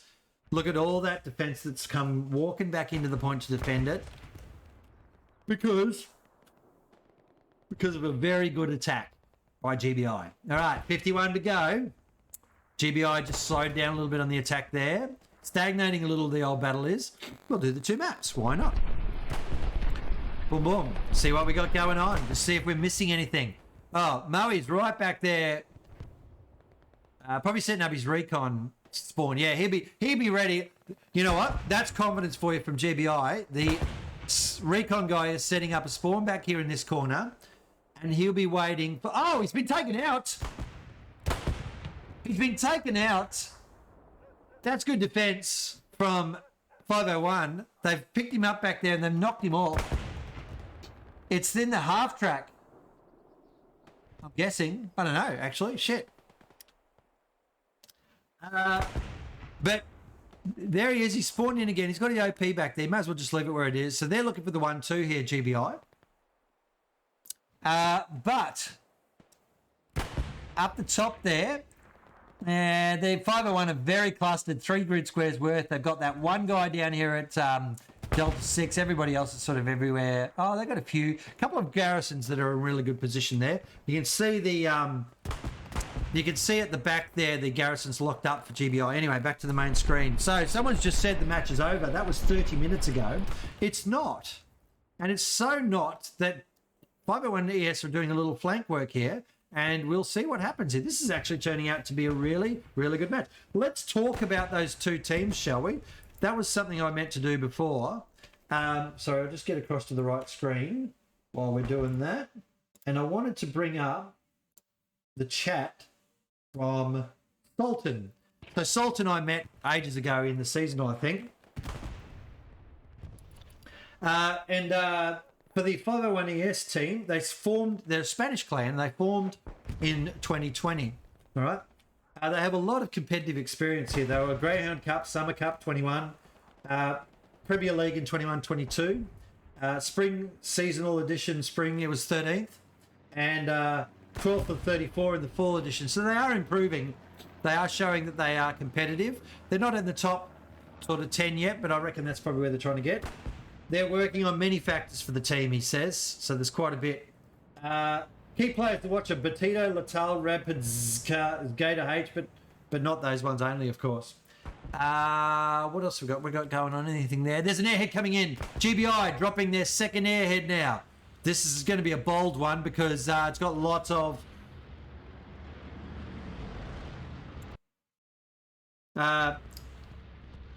Look at all that defense that's come walking back into the point to defend it. Because of a very good attack by GBI. All right, 51 to go. GBI just slowed down a little bit on the attack there. Stagnating a little, the old battle is. We'll do the 2 maps. Why not? Boom, boom. See what we got going on. Just see if we're missing anything. Oh, Moe's right back there. Probably setting up his recon spawn. Yeah, he'll be ready. You know what? That's confidence for you from GBI. The recon guy is setting up a spawn back here in this corner. And he'll be waiting for... Oh, he's been taken out. He's been taken out. That's good defense from 501. They've picked him up back there and they've knocked him off. It's in the half track. I'm guessing. I don't know, actually. Shit. But there he is. He's spawned in again. He's got his OP back there. Might as well just leave it where it is. So they're looking for the 1-2 here, GBI. But up the top there, the 501 are very clustered. 3 grid squares worth. They've got that one guy down here at... Delta 6, everybody else is sort of everywhere. Oh, they've got a couple of garrisons that are in really good position there. You can see you can see at the back there, the garrison's locked up for GBI. Anyway, back to the main screen. So someone's just said the match is over. That was 30 minutes ago. It's not. And it's so not that 501 ES are doing a little flank work here. And we'll see what happens here. This is actually turning out to be a really, really good match. Let's talk about those 2 teams, shall we? That was something I meant to do before. So I'll just get across to the right screen while we're doing that. And I wanted to bring up the chat from Sultan. So Sultan I met ages ago in the season, I think. For the 501 ES team, they formed, they're a Spanish clan. They formed in 2020. All right. They have a lot of competitive experience here. They were Greyhound Cup, Summer Cup 21, Premier League in 21-22, Spring Seasonal Edition, Spring, it was 13th, and 12th of 34 in the Fall Edition. So they are improving. They are showing that they are competitive. They're not in the top sort of 10 yet, but I reckon that's probably where they're trying to get. They're working on many factors for the team, he says, so there's quite a bit. Key players to watch are Batito, Latal, Rapids, Gator H, but not those ones only, of course. What else we got? We got going on? Anything there? There's an airhead coming in. GBI dropping their second airhead now. This is going to be a bold one because it's got lots of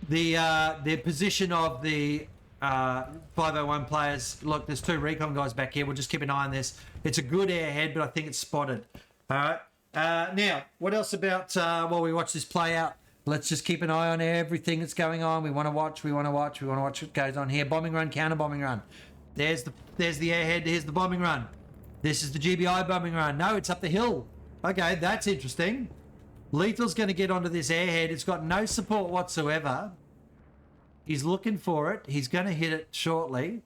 the position of the 501 players. Look, there's 2 recon guys back here. We'll just keep an eye on this. It's a good airhead, but I think it's spotted. All right. Now, what else about while we watch this play out? Let's just keep an eye on everything that's going on. We want to watch what goes on here. Bombing run, counter bombing run. There's the airhead. Here's the bombing run. This is the GBI bombing run. No, it's up the hill. Okay, that's interesting. Lethal's going to get onto this airhead. It's got no support whatsoever. He's looking for it. He's going to hit it shortly.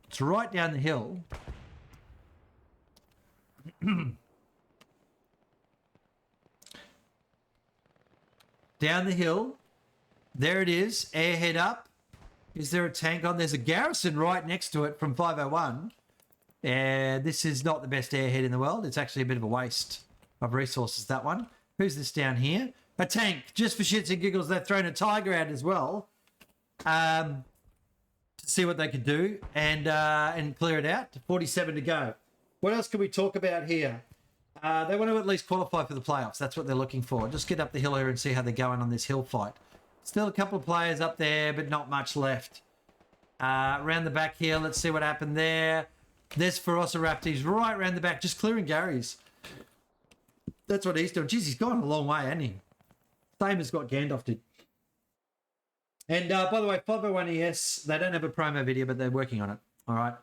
It's right down the hill. Down the hill. There it is. Airhead up. Is there a tank on? There's a garrison right next to it from 501. And this is not the best airhead in the world. It's actually a bit of a waste of resources, that one. Who's this down here? A tank. Just for shits and giggles, they've thrown a tiger out as well. To see what they could do and clear it out. 47 to go. What else can we talk about here? They want to at least qualify for the playoffs. That's what they're looking for. Just get up the hill here and see how they're going on this hill fight. Still a couple of players up there, but not much left. Around the back here, let's see what happened there. There's Ferociraptors right around the back, just clearing Gary's. That's what he's doing. Jeez, he's gone a long way, hasn't he? Same as what Gandalf did. And by the way, 501 ES, they don't have a promo video, but they're working on it. All right.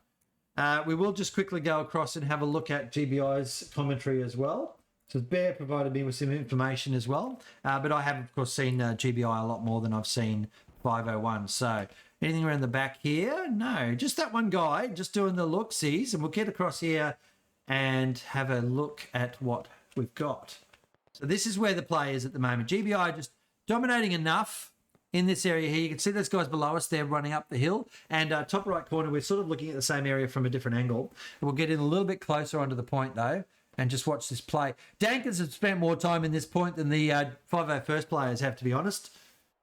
We will just quickly go across and have a look at GBI's commentary as well. So Bear provided me with some information as well. But I have, of course, seen GBI a lot more than I've seen 501. So anything around the back here? No, just that one guy just doing the look-sees. And we'll get across here and have a look at what we've got. So this is where the play is at the moment. GBI just dominating enough in this area here. You can see those guys below us. They're running up the hill. And top right corner, we're sort of looking at the same area from a different angle. We'll get in a little bit closer onto the point, though, and just watch this play. Dankers have spent more time in this point than the 501st players have, to be honest.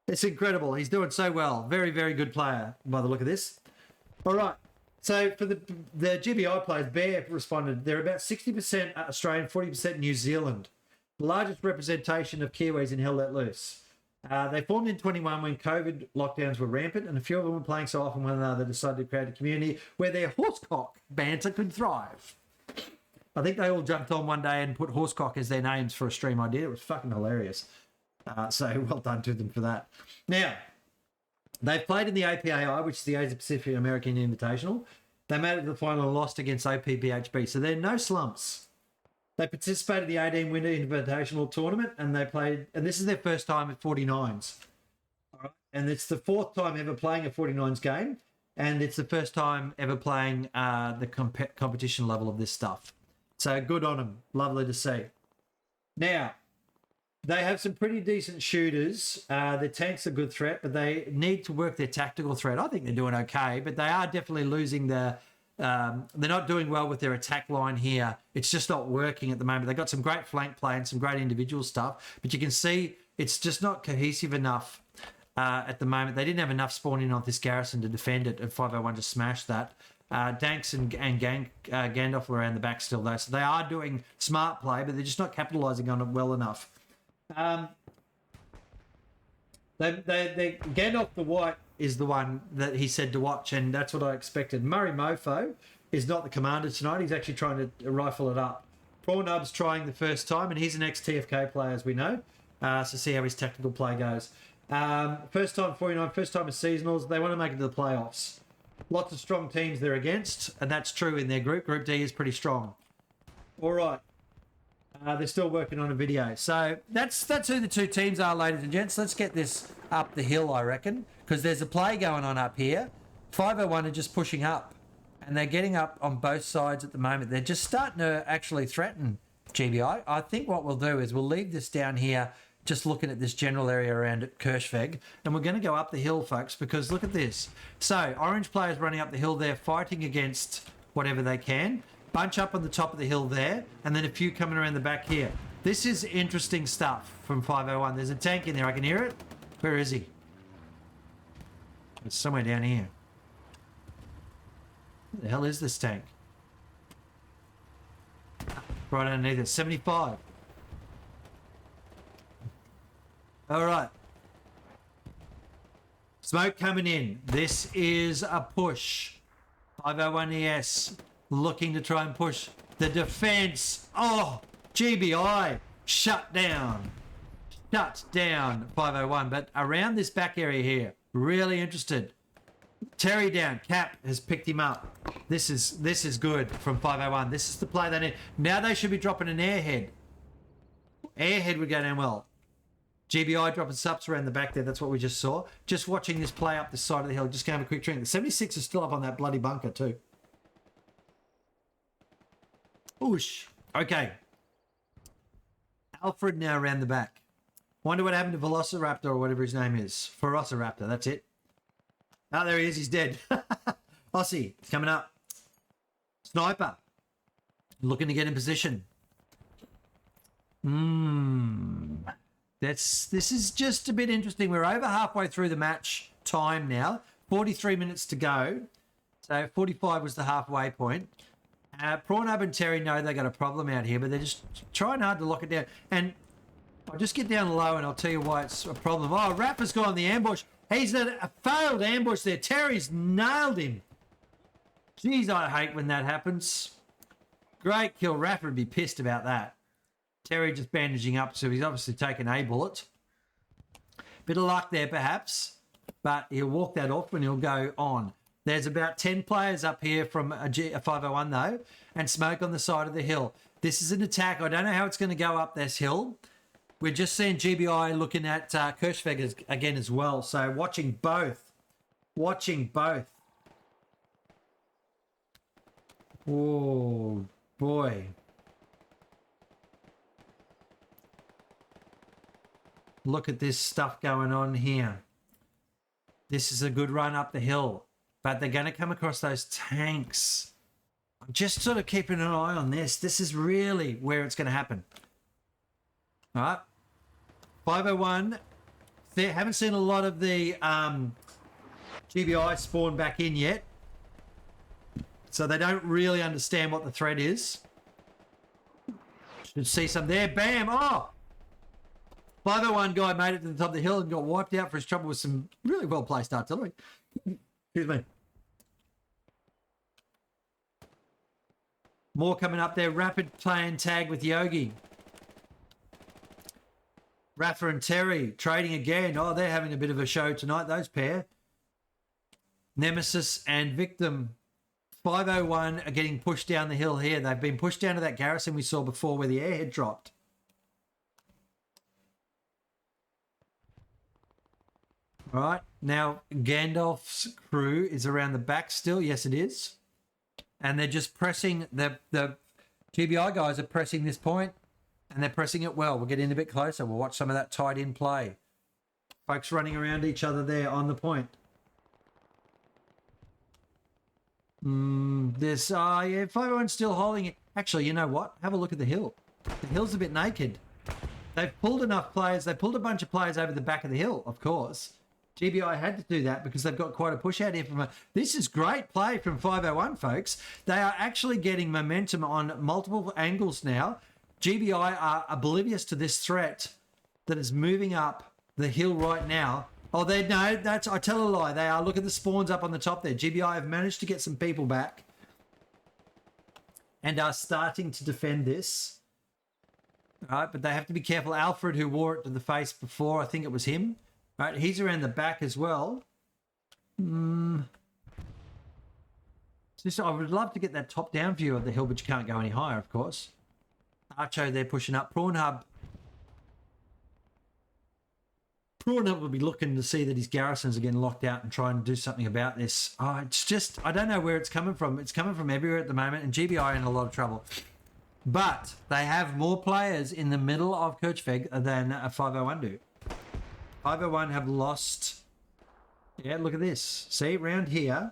It's incredible. He's doing so well. Very, very good player by the look of this. All right. So for the GBI players, Bear responded, they're about 60% Australian, 40% New Zealand. The largest representation of Kiwis in Hell Let Loose. They formed in 21 when COVID lockdowns were rampant, and a few of them were playing so often one another, they decided to create a community where their horsecock banter could thrive. I think they all jumped on one day and put horsecock as their names for a stream idea. It was fucking hilarious. So well done to them for that. Now, they've played in the APAI, which is the Asia Pacific American Invitational. They made it to the final and lost against OPBHB, so they're no slumps. They participated in the 18 Winter Invitational Tournament, and they played, and this is their first time at 49s. All right. And it's the fourth time ever playing a 49s game, and it's the first time ever playing the competition level of this stuff. So good on them. Lovely to see. Now, they have some pretty decent shooters. Their tank's a good threat, but they need to work their tactical threat. I think they're doing okay, but they are definitely losing their... they're not doing well with their attack line here. It's just not working at the moment. They've got some great flank play and some great individual stuff, but you can see it's just not cohesive enough at the moment. They didn't have enough spawning on this garrison to defend it, and 501 to smash that. Danks and Gandalf were around the back still, though, so they are doing smart play, but they're just not capitalising on it well enough. Gandalf the White is the one that he said to watch, and that's what I expected. Murray Mofo is not the commander tonight. He's actually trying to rifle it up. Poor Nub's trying the first time, and he's an ex-TFK player, as we know. So see how his tactical play goes. First time 49, first time as seasonals. They want to make it to the playoffs. Lots of strong teams they're against, and that's true in their group. Group D is pretty strong. All right. They're still working on a video. So that's who the two teams are, ladies and gents. Let's get this up the hill, I reckon, because there's a play going on up here. 501 are just pushing up, and they're getting up on both sides at the moment. They're just starting to actually threaten GBI. I think what we'll do is we'll leave this down here, just looking at this general area around Kirchweg, and we're going to go up the hill, folks, because look at this. So orange players running up the hill there, fighting against whatever they can. Bunch up on the top of the hill there, and then a few coming around the back here. This is interesting stuff from 501. There's a tank in there. I can hear it. Where is he? It's somewhere down here. Where the hell is this tank? Right underneath it. 75. All right. Smoke coming in. This is a push. 501 ES looking to try and push the defense. Oh, GBI shut down. Shut down 501. But around this back area here, really interested. Terry down. Cap has picked him up. This is good from 501. This is the play they need. Now they should be dropping an airhead. Airhead would go down well. GBI dropping subs around the back there. That's what we just saw. Just watching this play up the side of the hill. Just going to have a quick drink. The 76 is still up on that bloody bunker too. Oosh. Okay. Alfred now around the back. Wonder what happened to Velociraptor or whatever his name is. Ferociraptor, that's it. Oh, there he is. He's dead. Aussie, it's coming up. Sniper. Looking to get in position. This is just a bit interesting. We're over halfway through the match time now. 43 minutes to go. So 45 was the halfway point. Prawnub and Terry know they got a problem out here, but they're just trying hard to lock it down. And I'll just get down low and I'll tell you why it's a problem. Oh, Rapper's gone the ambush. He's a failed ambush there. Terry's nailed him. Jeez, I hate when that happens. Great kill. Rapper would be pissed about that. Terry just bandaging up, so he's obviously taken a bullet. Bit of luck there, perhaps, but he'll walk that off and he'll go on. There's about 10 players up here from a 501, though, and smoke on the side of the hill. This is an attack. I don't know how it's going to go up this hill. We're just seeing GBI looking at Kirchweg again as well. So watching both. Watching both. Oh, boy. Look at this stuff going on here. This is a good run up the hill, but they're going to come across those tanks. I'm just sort of keeping an eye on this. This is really where it's going to happen. All right. 501. They haven't seen a lot of the GBI spawn back in yet, so they don't really understand what the threat is. Should see some there. Bam! Oh! 501 guy made it to the top of the hill and got wiped out for his trouble with some really well-placed artillery. Excuse me. More coming up there. Rapid playing tag with Yogi. Rafa and Terry trading again. Oh, they're having a bit of a show tonight, those pair. Nemesis and Victim. 501 are getting pushed down the hill here. They've been pushed down to that garrison we saw before where the airhead dropped. All right. Now, Gandalf's crew is around the back still. Yes, it is. And they're just pressing. The GBI guys are pressing this point, and they're pressing it well. We'll get in a bit closer. We'll watch some of that tied-in play. Folks running around each other there on the point. Yeah, 501's still holding it. Actually, you know what? Have a look at the hill. The hill's a bit naked. They've pulled enough players. They pulled a bunch of players over the back of the hill, of course. GBI had to do that because they've got quite a push out here from this is great play from 501, folks. They are actually getting momentum on multiple angles now. GBI are oblivious to this threat that is moving up the hill right now. Oh, I tell a lie. They are. Look at the spawns up on the top there. GBI have managed to get some people back and are starting to defend this. All right, but they have to be careful. Alfred, who wore it to the face before, I think it was him. Right, he's around the back as well. I would love to get that top-down view of the hill, but you can't go any higher, of course. Archo, they're pushing up. Prawnub will be looking to see that his garrisons are getting locked out and trying to do something about this. Oh, it's just, I don't know where it's coming from. It's coming from everywhere at the moment, and GBI are in a lot of trouble. But they have more players in the middle of Kirchweg than a 501 do. 501 have lost. Yeah, look at this. See, round here.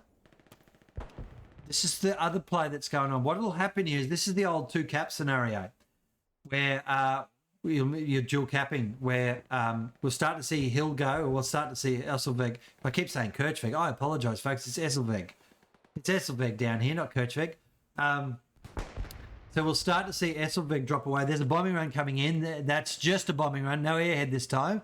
This is the other play that's going on. What will happen here is this is the old 2-cap scenario where you're dual capping, where we'll start to see Hill go, or we'll start to see Esselweg. I keep saying Kirchweg. I apologise, folks. It's Esselweg. It's Esselweg down here, not Kirchweg. So we'll start to see Esselweg drop away. There's a bombing run coming in. That's just a bombing run. No airhead this time.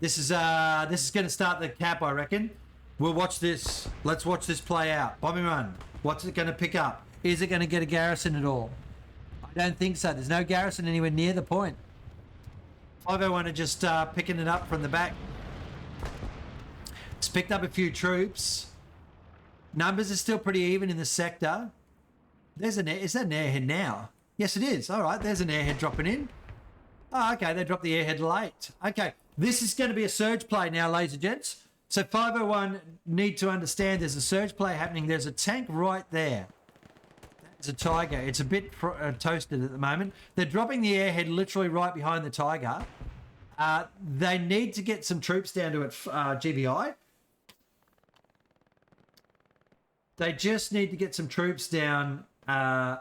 This is going to start the cap, I reckon. We'll watch this. Let's watch this play out. Bombing run. What's it going to pick up? Is it going to get a garrison at all? I don't think so. There's no garrison anywhere near the point. 501 are just picking it up from the back. It's picked up a few troops. Numbers are still pretty even in the sector. Is that an airhead now? Yes, it is. All right, there's an airhead dropping in. Oh, okay, they dropped the airhead late. Okay, this is going to be a surge play now, ladies and gents. So 501 need to understand there's a surge play happening. There's a tank right there. It's a Tiger. It's a bit toasted at the moment. They're dropping the airhead literally right behind the Tiger. They need to get some troops down to it, GBI. They just need to get some troops down and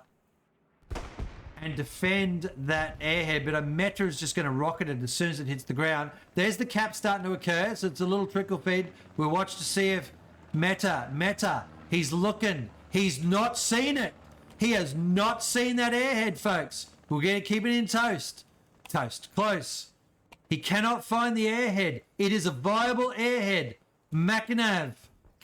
defend that airhead. But a Meta is just going to rocket it as soon as it hits the ground. There's the cap starting to occur, so it's a little trickle feed. We'll watch to see if Meta, he's looking. He's not seen it. He has not seen that airhead, folks. We're going to keep it in toast. Toast. Close. He cannot find the airhead. It is a viable airhead. Makanav,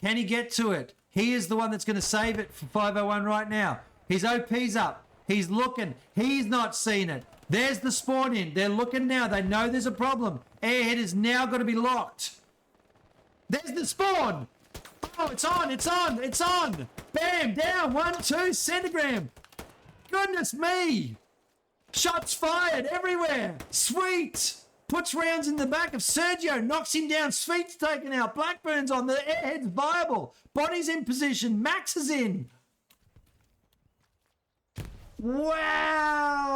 can he get to it? He is the one that's going to save it for 501 right now. His OP's up. He's looking. He's not seen it. There's the spawn in. They're looking now. They know there's a problem. Airhead is now going to be locked. There's the spawn. Oh, it's on. It's on. It's on. Bam. Down. 1, 2. Centigram. Goodness me. Shots fired everywhere. Sweet. Puts rounds in the back of Sergio. Knocks him down. Sweet's taken out. Blackburn's on. The airhead's viable. Body's in position. Max is in. Wow.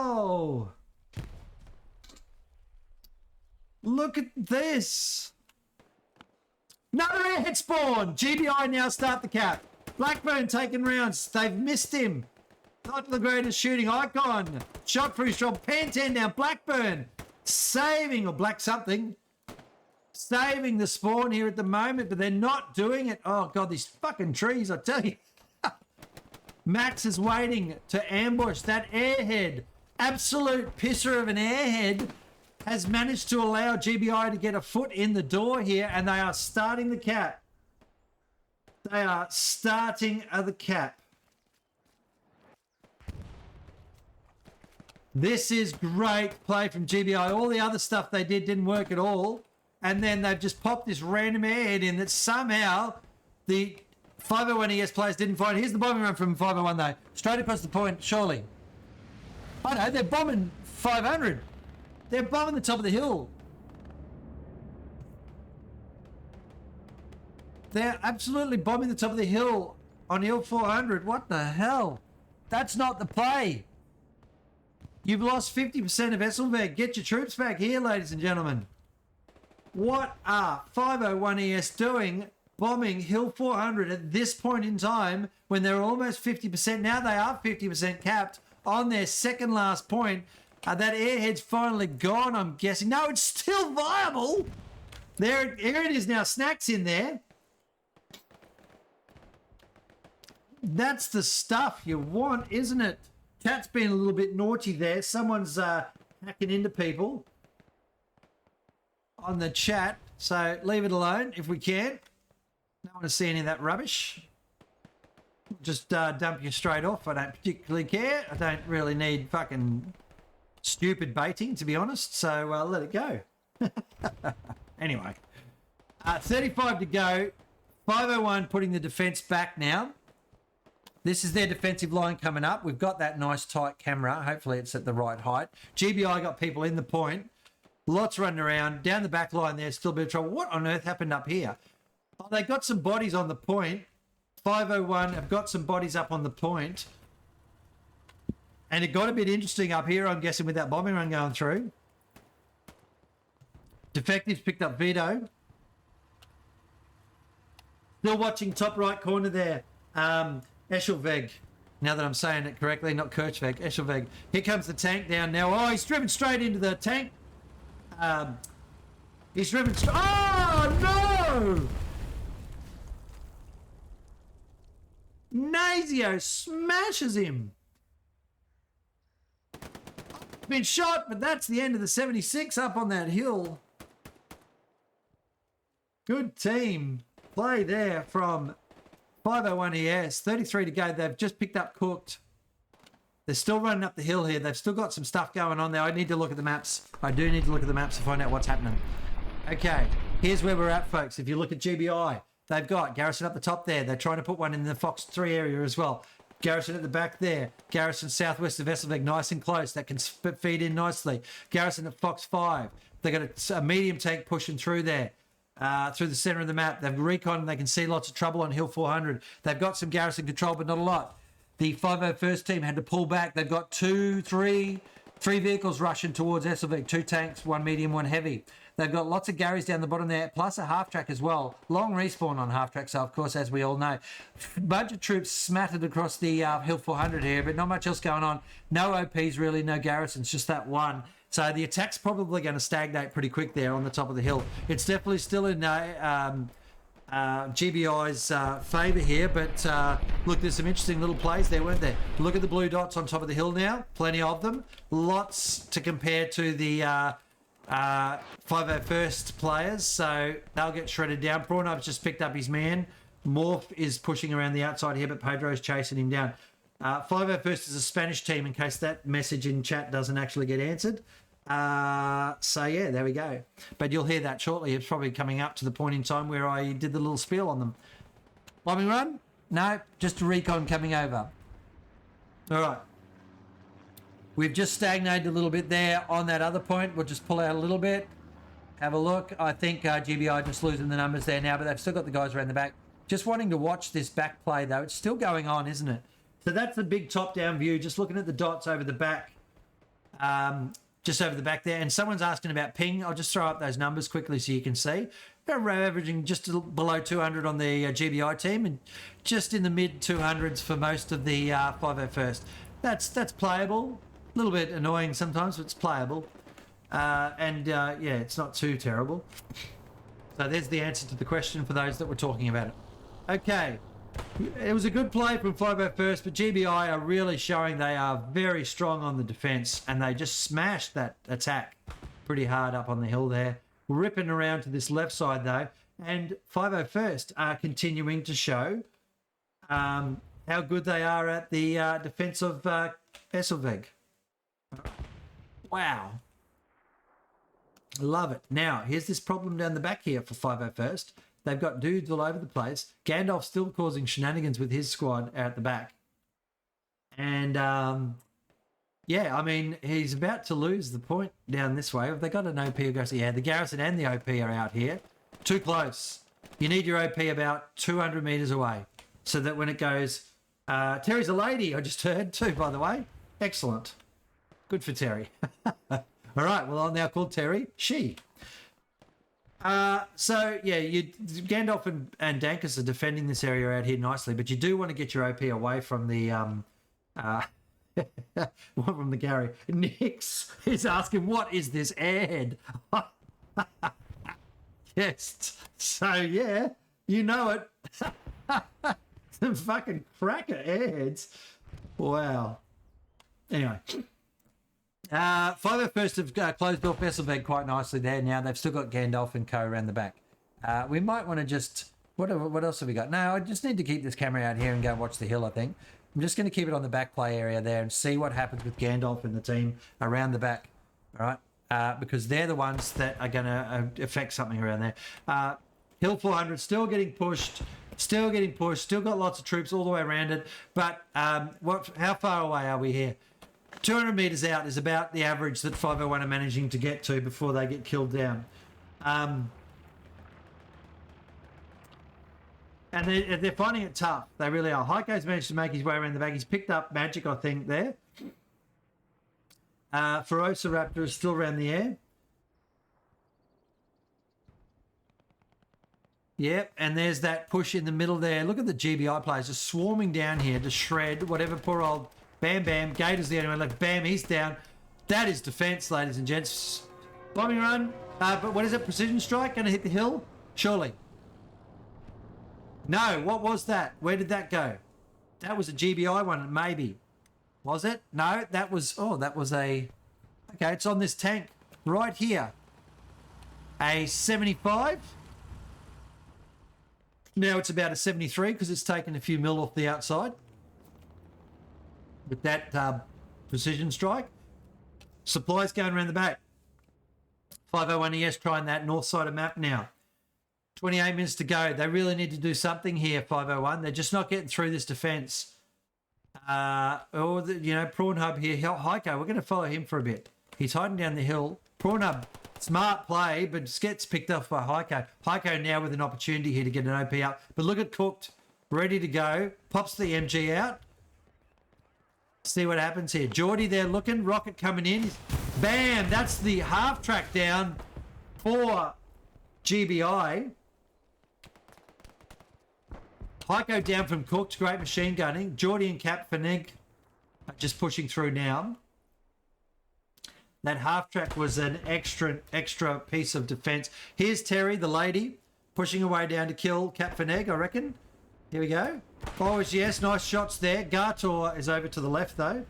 Look at this. Another airhead spawn. GBI now start the cap. Blackburn taking rounds. They've missed him. Not the greatest shooting icon. Shot through strong. Pan 10 down. Blackburn saving, or black something. Saving the spawn here at the moment, but they're not doing it. Oh, God, these fucking trees, I tell you. Max is waiting to ambush that airhead. Absolute pisser of an airhead has managed to allow GBI to get a foot in the door here, and they are starting the cap. They are starting the cap. This is great play from GBI. All the other stuff they did didn't work at all. And then they've just popped this random airhead in that somehow the 501 ES players didn't find. Here's the bombing run from 501 though. Straight across the point, surely. I know, they're bombing 500. They're bombing the top of the hill. They're absolutely bombing the top of the hill on hill 400. What the hell? That's not the play. You've lost 50% of Esselberg. Get your troops back here, ladies and gentlemen. What are 501 ES doing bombing hill 400 at this point in time when they're almost 50%? Now they are 50% capped on their second last point. That airhead's finally gone, I'm guessing. No, it's still viable. Here it is now. Snacks in there. That's the stuff you want, isn't it? Cat's been a little bit naughty there. Someone's hacking into people on the chat. So leave it alone if we can. Don't want to see any of that rubbish. Just dump you straight off. I don't particularly care. I don't really need fucking stupid baiting, to be honest. So let it go. Anyway, 35 to go. 501 putting the defense back now. This is their defensive line coming up. We've got that nice tight camera. Hopefully it's at the right height. GBI got people in the point. Lots running around. Down the back line there, still a bit of trouble. What on earth happened up here? Oh, they got some bodies on the point. 501 have got some bodies up on the point. And it got a bit interesting up here, I'm guessing, with that bombing run going through. Defectives picked up Vito. Still watching top right corner there. Eshelveg. Now that I'm saying it correctly, not Kirchveg, Eshelveg. Here comes the tank down now. Oh, he's driven straight into the tank. He's driven straight. Oh, no! Nazio smashes him. Been shot, but that's the end of the 76 up on that hill. Good team play there from 501 ES. 33 to go. They've just picked up Cooked. They're still running up the hill here. They've still got some stuff going on there. I need to look at the maps. I do need to look at the maps to find out what's happening. Okay, here's where we're at, folks. If you look at GBI, they've got Garrison up the top there. They're trying to put one in the Fox 3 area as well. Garrison at the back there. Garrison southwest of Esselvig, nice and close. That can feed in nicely. Garrison at Fox 5. They've got a medium tank pushing through there, through the centre of the map. They've recon and they can see lots of trouble on Hill 400. They've got some Garrison control, but not a lot. The 501st team had to pull back. They've got three vehicles rushing towards Esselvig. 2 tanks, 1 medium, 1 heavy. They've got lots of Garys down the bottom there, plus a half-track as well. Long respawn on half-track, so of course, as we all know. Bunch of troops smattered across the Hill 400 here, but not much else going on. No OPs really, no garrisons, just that one. So the attack's probably going to stagnate pretty quick there on the top of the hill. It's definitely still in GBI's favour here, but look, there's some interesting little plays there, weren't there? Look at the blue dots on top of the hill now, plenty of them. Lots to compare to the 501st players, so they'll get shredded down. Prawnub's just picked up his man. Morph is pushing around the outside here, but Pedro's chasing him down. 501st is a Spanish team, in case that message in chat doesn't actually get answered. So yeah, there we go. But you'll hear that shortly. It's probably coming up to the point in time where I did the little spiel on them. Bombing run? No, just a recon coming over. All right. We've just stagnated a little bit there on that other point. We'll just pull out a little bit. Have a look. I think GBI just losing the numbers there now, but they've still got the guys around the back. Just wanting to watch this back play, though. It's still going on, isn't it? So that's the big top-down view, just looking at the dots over the back. Just over the back there. And someone's asking about ping. I'll just throw up those numbers quickly so you can see. They're averaging just below 200 on the GBI team and just in the mid-200s for most of the 501st. That's playable. A little bit annoying sometimes, but it's playable. Yeah, it's not too terrible. So there's the answer to the question for those that were talking about it. Okay. It was a good play from 501st, but GBI are really showing they are very strong on the defence, and they just smashed that attack pretty hard up on the hill there. Ripping around to this left side, though, and 501st are continuing to show how good they are at the defence of Esselvig. Wow. Love it. Now, here's this problem down the back here for 501st. They've got dudes all over the place. Gandalf's still causing shenanigans with his squad out at the back. And, yeah, I mean, he's about to lose the point down this way. Have they got an OP aggressor? Yeah, the garrison and the OP are out here. Too close. You need your OP about 200 metres away so that when it goes... Terry's a lady, I just heard too, by the way. Excellent. Good for Terry. All right, well, I'll now call Terry she. So, yeah, Gandalf and Dankus are defending this area out here nicely, but you do want to get your OP away from the... from the Gary. Nix is asking, what is this airhead? Yes. So, yeah, you know it. Some fucking cracker airheads. Wow. Anyway. 501st have closed off Esselvig quite nicely there now. They've still got Gandalf and co around the back. We might want to just... What else have we got? No, I just need to keep this camera out here and go watch the hill, I think. I'm just going to keep it on the back play area there and see what happens with Gandalf and the team around the back. All right? Because they're the ones that are going to affect something around there. Hill 400 still getting pushed. Still got lots of troops all the way around it. But how far away are we here? 200 metres out is about the average that 501 are managing to get to before they get killed down. And they're finding it tough. They really are. Heiko's managed to make his way around the back. He's picked up Magic, I think, there. Ferociraptor is still around the air. Yep, and there's that push in the middle there. Look at the GBI players just swarming down here to shred whatever poor old Bam Bam. Gator's the only one left. Bam, he's down. That is defence, ladies and gents. Bombing run. But what is it? Precision strike? Going to hit the hill? Surely. No, what was that? Where did that go? That was a GBI one, maybe. Was it? No, that was... Oh, that was a... Okay, it's on this tank right here. A 75. Now it's about a 73 because it's taken a few mil off the outside. With that precision strike. Supplies going around the back. 501 ES trying that north side of map now. 28 minutes to go. They really need to do something here, 501. They're just not getting through this defence. Prawn Hub here. Heiko, we're going to follow him for a bit. He's hiding down the hill. Prawn Hub, smart play, but just gets picked off by Heiko. Heiko now with an opportunity here to get an OP up. But look at Cooked, ready to go. Pops the MG out. See what happens here. Geordie there looking. Rocket coming in. Bam! That's the half track down for GBI. Heiko down from Cooked. Great machine gunning. Geordie and Cap Fineg are just pushing through now. That half track was an extra piece of defense. Here's Terry, the lady, pushing away down to kill Cap Fineg, I reckon. Here we go. Oh, yes, nice shots there. Gartor is over to the left, though.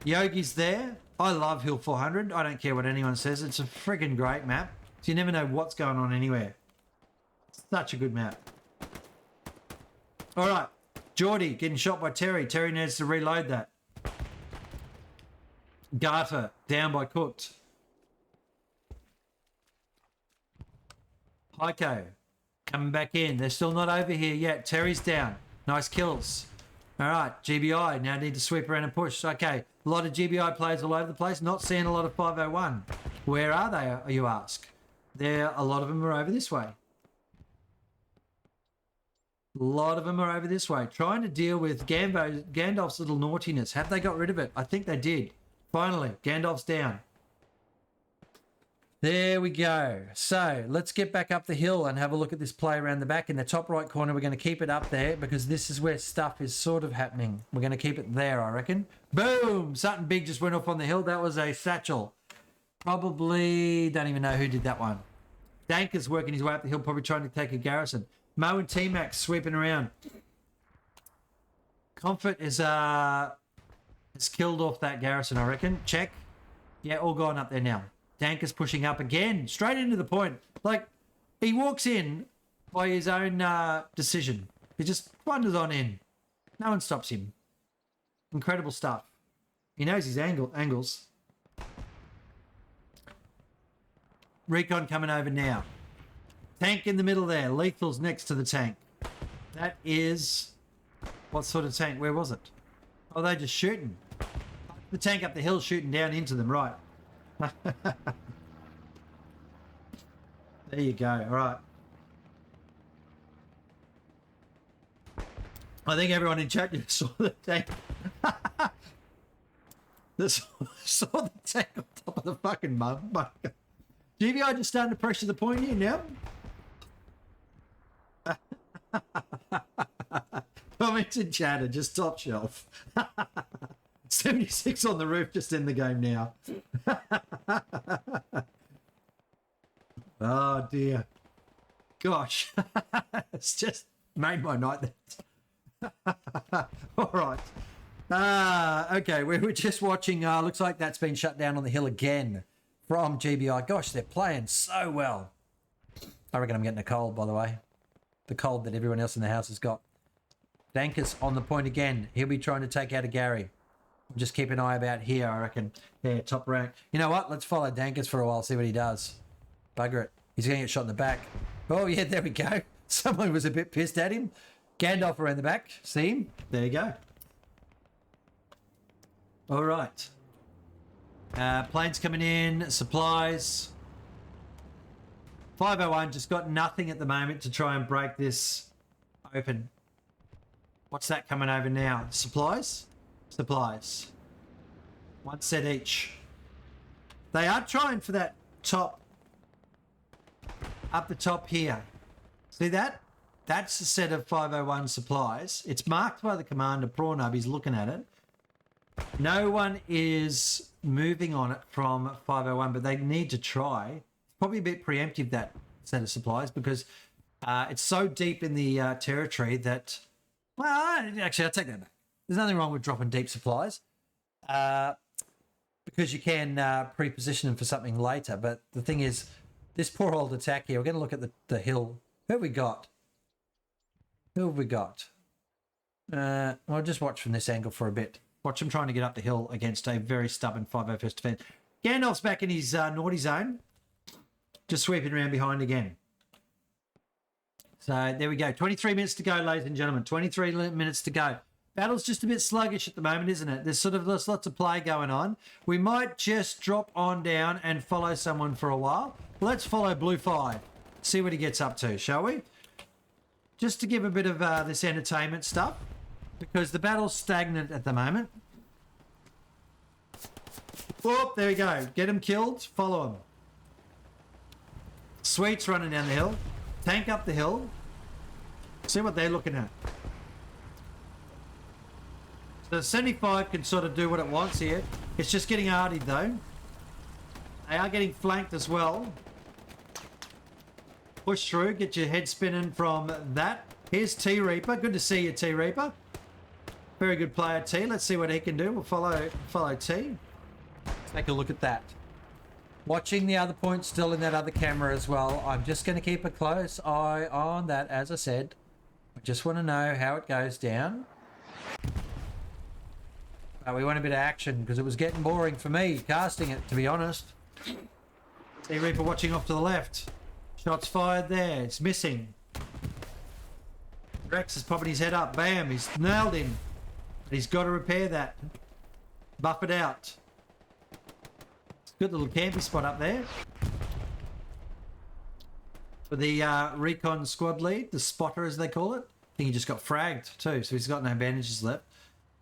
Yogi's there. I love Hill 400. I don't care what anyone says. It's a friggin' great map. So you never know what's going on anywhere. Such a good map. All right. Geordie getting shot by Terry. Terry needs to reload that. Garter down by Cooked. Heiko coming back in. They're still not over here yet. Terry's down. Nice kills. All right, GBI now need to sweep around and push. Okay, a lot of GBI players all over the place. Not seeing a lot of 501. Where are they, you ask? A lot of them are over this way. A lot of them are over this way. Trying to deal with Gandalf's little naughtiness. Have they got rid of it? I think they did. Finally, Gandalf's down. There we go. So let's get back up the hill and have a look at this play around the back. In the top right corner, we're going to keep it up there because this is where stuff is sort of happening. We're going to keep it there, I reckon. Boom! Something big just went off on the hill. That was a satchel. Probably, don't even know who did that one. Dank is working his way up the hill, probably trying to take a garrison. Mo and T-Max sweeping around. Comfort is killed off that garrison, I reckon. Check. Yeah, all gone up there now. Dank is pushing up again, straight into the point. Like, he walks in by his own decision. He just wanders on in. No one stops him. Incredible stuff. He knows his angles. Recon coming over now. Tank in the middle there. Lethal's next to the tank. That is... What sort of tank? Where was it? Oh, they're just shooting. The tank up the hill shooting down into them, right. There you go. All right. I think everyone in chat just saw the tank. Saw the tank on top of the fucking mud. GBI just starting to pressure the point here now. Comments in chat are just top shelf. 76 on the roof, just in the game now. Oh dear. Gosh. It's just made my night. All right. Okay, we were just watching. Looks like that's been shut down on the hill again from GBI. Gosh, they're playing so well. I reckon I'm getting a cold, by the way. The cold that everyone else in the house has got. Dankus on the point again. He'll be trying to take out a Gary. Just keep an eye about here, I reckon. Yeah, top rank. You know what? Let's follow Dankus for a while, see what he does. Bugger it. He's going to get shot in the back. Oh, yeah, there we go. Someone was a bit pissed at him. Gandalf around the back. See him? There you go. All right. Planes coming in. Supplies. 501 just got nothing at the moment to try and break this open. What's that coming over now? Supplies? Supplies. One set each. They are trying for that top. Up the top here. See that? That's a set of 501 supplies. It's marked by the commander, Prawnub. He's looking at it. No one is moving on it from 501, but they need to try. Probably a bit preemptive, that set of supplies, because it's so deep in the territory that... Well, actually, I'll take that back. There's nothing wrong with dropping deep supplies because you can pre-position them for something later. But the thing is, this poor old attack here, we're going to look at the hill. Who have we got? Who have we got? I'll just watch from this angle for a bit. Watch him trying to get up the hill against a very stubborn 501st defense. Gandalf's back in his naughty zone. Just sweeping around behind again. So there we go. 23 minutes to go, ladies and gentlemen. 23 minutes to go. Battle's just a bit sluggish at the moment, isn't it? There's lots of play going on. We might just drop on down and follow someone for a while. Let's follow Blue 5. See what he gets up to, shall we? Just to give a bit of this entertainment stuff, because the battle's stagnant at the moment. Oh, there we go. Get him killed. Follow him. Sweet's running down the hill. Tank up the hill. See what they're looking at. The 75 can sort of do what it wants here. It's just getting artied though. They are getting flanked as well. Push through, get your head spinning from that. Here's T-Reaper. Good to see you, T-Reaper. Very good player, T. Let's see what he can do. We'll follow T. Take a look at that. Watching the other point still in that other camera as well. I'm just going to keep a close eye on that, as I said. I just want to know how it goes down. We want a bit of action because it was getting boring for me casting it, to be honest. T-Reaper watching off to the left. Shots fired there. It's missing. Rex is popping his head up. Bam. He's nailed him. He's got to repair that. Buff it out. Good little campy spot up there. For the recon squad lead, the spotter as they call it. I think he just got fragged too, so he's got no bandages left.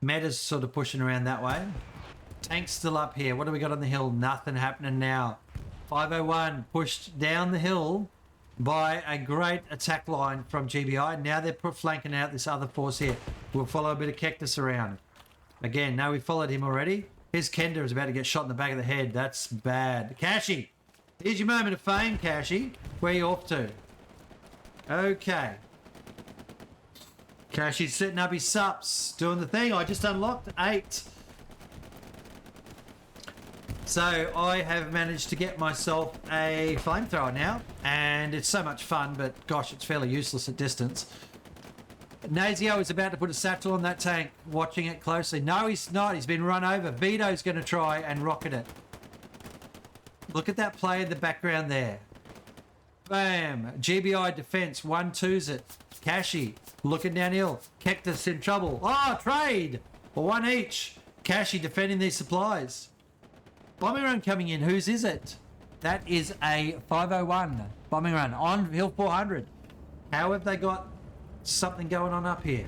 Meta's sort of pushing around that way. Tank's still up here. What do we got on the hill? Nothing happening now. 501 pushed down the hill by a great attack line from GBI. Now they're flanking out this other force here. We'll follow a bit of Cactus around. Again, no, we followed him already. Here's Kender is about to get shot in the back of the head. That's bad. Cashy, here's your moment of fame, Cashy. Where you off to? Okay. Cashy's setting up his sups, doing the thing. I just unlocked 8. So I have managed to get myself a flamethrower now, and it's so much fun, but gosh, it's fairly useless at distance. Nazio is about to put a satchel on that tank, watching it closely. No, he's not. He's been run over. Vito's going to try and rocket it. Look at that play in the background there. Bam. GBI defense 1-2s it. Cashy looking downhill. Cactus in trouble. Oh, trade. One each. Cashy defending these supplies. Bombing run coming in. Whose is it? That is a 501 bombing run on Hill 400. How have they got something going on up here?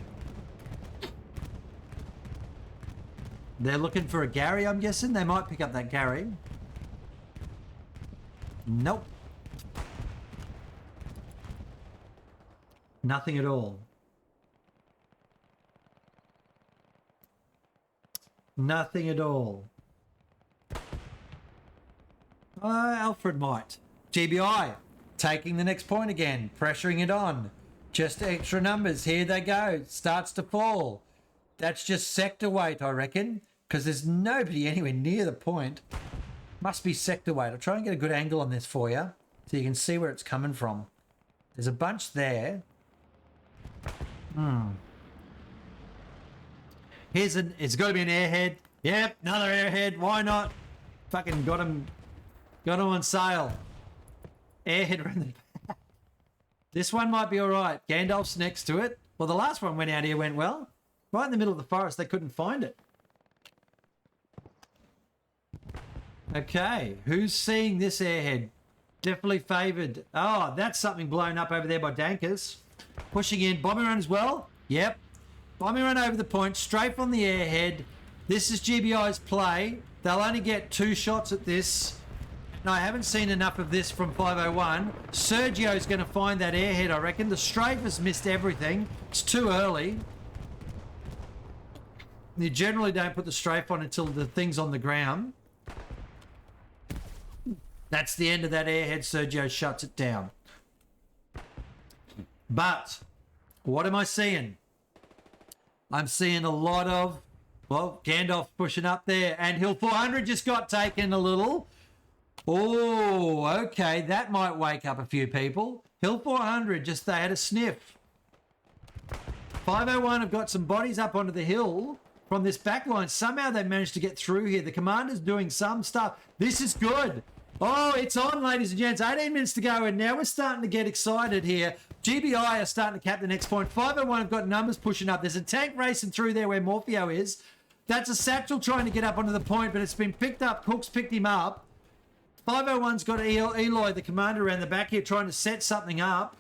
They're looking for a Gary, I'm guessing. They might pick up that Gary. Nope. Nothing at all. Nothing at all. Alfred might. GBI taking the next point again, pressuring it on. Just extra numbers. Here they go. Starts to fall. That's just sector weight, I reckon, because there's nobody anywhere near the point. Must be sector weight. I'll try and get a good angle on this for you so you can see where it's coming from. There's a bunch there. It's got to be an airhead. Yep, another airhead. Why not? Fucking got him on sale. Airhead around the back. This one might be all right. Gandalf's next to it. Well, the last one went out here, went well. Right in the middle of the forest, they couldn't find it. Okay, who's seeing this airhead? Definitely favoured. Oh, that's something blown up over there by Dankers. Pushing in. Bombing run as well. Yep. Bombing run over the point. Strafe on the airhead. This is GBI's play. They'll only get 2 shots at this. And I haven't seen enough of this from 501. Sergio's going to find that airhead, I reckon. The strafe has missed everything. It's too early. You generally don't put the strafe on until the thing's on the ground. That's the end of that airhead. Sergio shuts it down. But what am I seeing? I'm seeing a lot of, well, Gandalf pushing up there, and Hill 400 just got taken a little. Oh, okay, that might wake up a few people. Hill 400, just they had a sniff. 501 have got some bodies up onto the hill from this back line. Somehow they managed to get through here. The commander's doing some stuff. This is good. Oh, it's on, ladies and gents. 18 minutes to go, and now we're starting to get excited here. GBI are starting to cap the next point. 501 have got numbers pushing up. There's a tank racing through there where Morpheo is. That's a Satchel trying to get up onto the point, but it's been picked up. Cook's picked him up. 501's got Eloy, the commander, around the back here trying to set something up.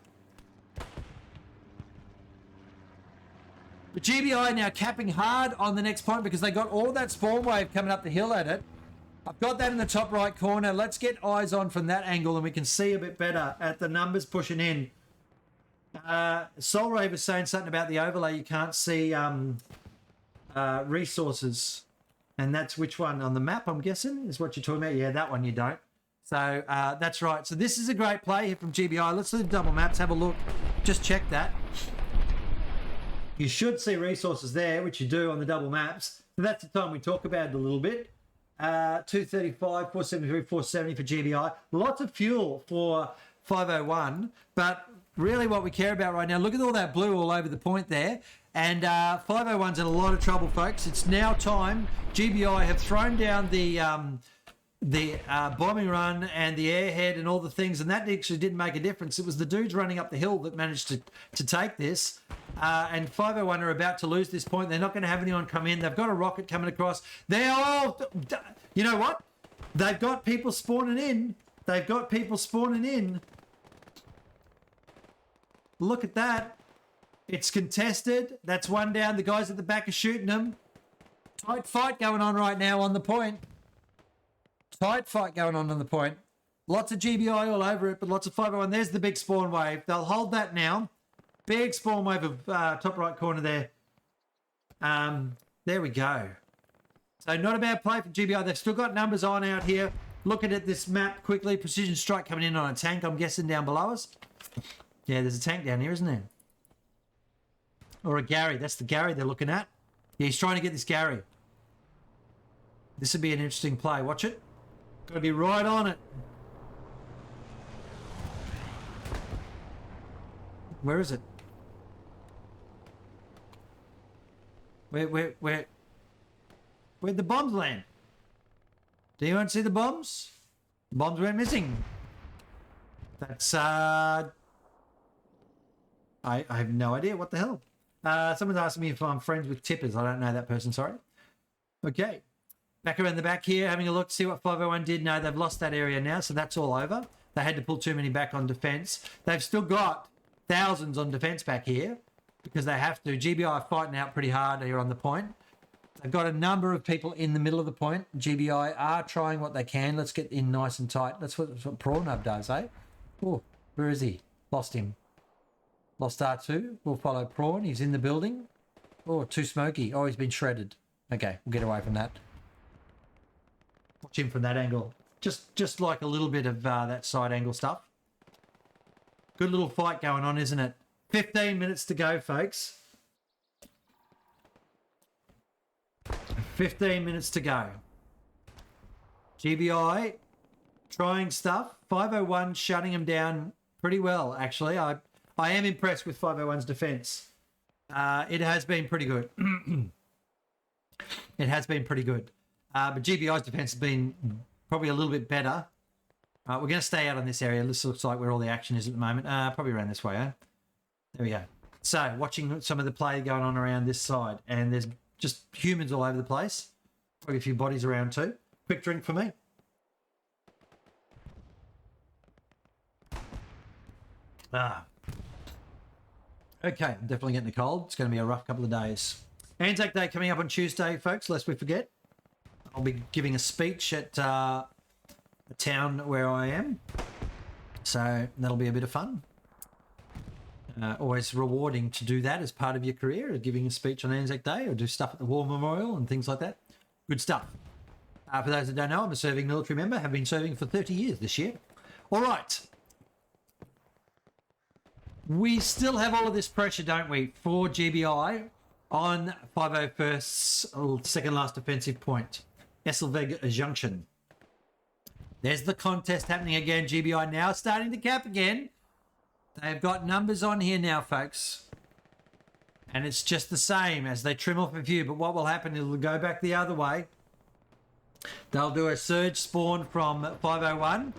But GBI now capping hard on the next point because they got all that spawn wave coming up the hill at it. I've got that in the top right corner. Let's get eyes on from that angle and we can see a bit better at the numbers pushing in. Soul Rave is saying something about the overlay. You can't see resources. And that's which one on the map, I'm guessing, is what you're talking about. Yeah, that one you don't. So that's right. So this is a great play here from GBI. Let's do the double maps. Have a look. Just check that. You should see resources there, which you do on the double maps. So that's the time we talk about it a little bit. 235, 473, 470 for GBI. Lots of fuel for 501, but really what we care about right now, look at all that blue all over the point there. And 501's in a lot of trouble, folks. It's now time. GBI have thrown down the bombing run and the airhead and all the things, and that actually didn't make a difference. It was the dudes running up the hill that managed to take this. And 501 are about to lose this point. They're not going to have anyone come in. They've got a rocket coming across. They're all... You know what? They've got people spawning in. They've got people spawning in. Look at that. It's contested. That's one down. The guys at the back are shooting them. Tight fight going on right now on the point. Tight fight going on the point. Lots of GBI all over it, but lots of 501. There's the big spawn wave. They'll hold that now. Big spawn wave of top right corner there. There we go. So not a bad play for GBI. They've still got numbers on out here. Looking at this map quickly. Precision strike coming in on a tank, I'm guessing, down below us. Yeah, there's a tank down here, isn't there? Or a Gary. That's the Gary they're looking at. Yeah, he's trying to get this Gary. This would be an interesting play. Watch it. Got to be right on it. Where is it? Where'd the bombs land? Do you want to see the bombs? The bombs went missing. That's I have no idea. What the hell? Someone's asking me if I'm friends with tippers. I don't know that person, sorry. Okay. Back around the back here, having a look to see what 501 did. No, they've lost that area now, so that's all over. They had to pull too many back on defense. They've still got thousands on defense back here because they have to. GBI are fighting out pretty hard here on the point. They've got a number of people in the middle of the point. GBI are trying what they can. Let's get in nice and tight. That's what Prawnub does, eh? Oh, where is he? Lost him. Lost R2. We'll follow Prawn. He's in the building. Oh, too smoky. Oh, he's been shredded. Okay, we'll get away from that. Watch him from that angle. Just like a little bit of that side angle stuff. Good little fight going on, isn't it? 15 minutes to go, folks. 15 minutes to go. GBI trying stuff. 501 shutting him down pretty well, actually. I am impressed with 501's defense. It has been pretty good. It has been pretty good. But GBI's defense has been probably a little bit better. We're going to stay out on this area. This looks like where all the action is at the moment. Probably around this way, eh? There we go. So, watching some of the play going on around this side. And there's just humans all over the place. Probably a few bodies around too. Quick drink for me. Okay, I'm definitely getting a cold. It's going to be a rough couple of days. Anzac Day coming up on Tuesday, folks, lest we forget. I'll be giving a speech at a town where I am. So that'll be a bit of fun. Always rewarding to do that as part of your career, giving a speech on Anzac Day or do stuff at the War Memorial and things like that. Good stuff. For those that don't know, I'm a serving military member, have been serving for 30 years this year. All right. We still have all of this pressure, don't we, for GBI on 501st's second last offensive point, Esselveg Junction. There's the contest happening again. GBI now starting to cap again. They've got numbers on here now, folks. And it's just the same as they trim off a few. But what will happen is it'll go back the other way. They'll do a surge spawn from 501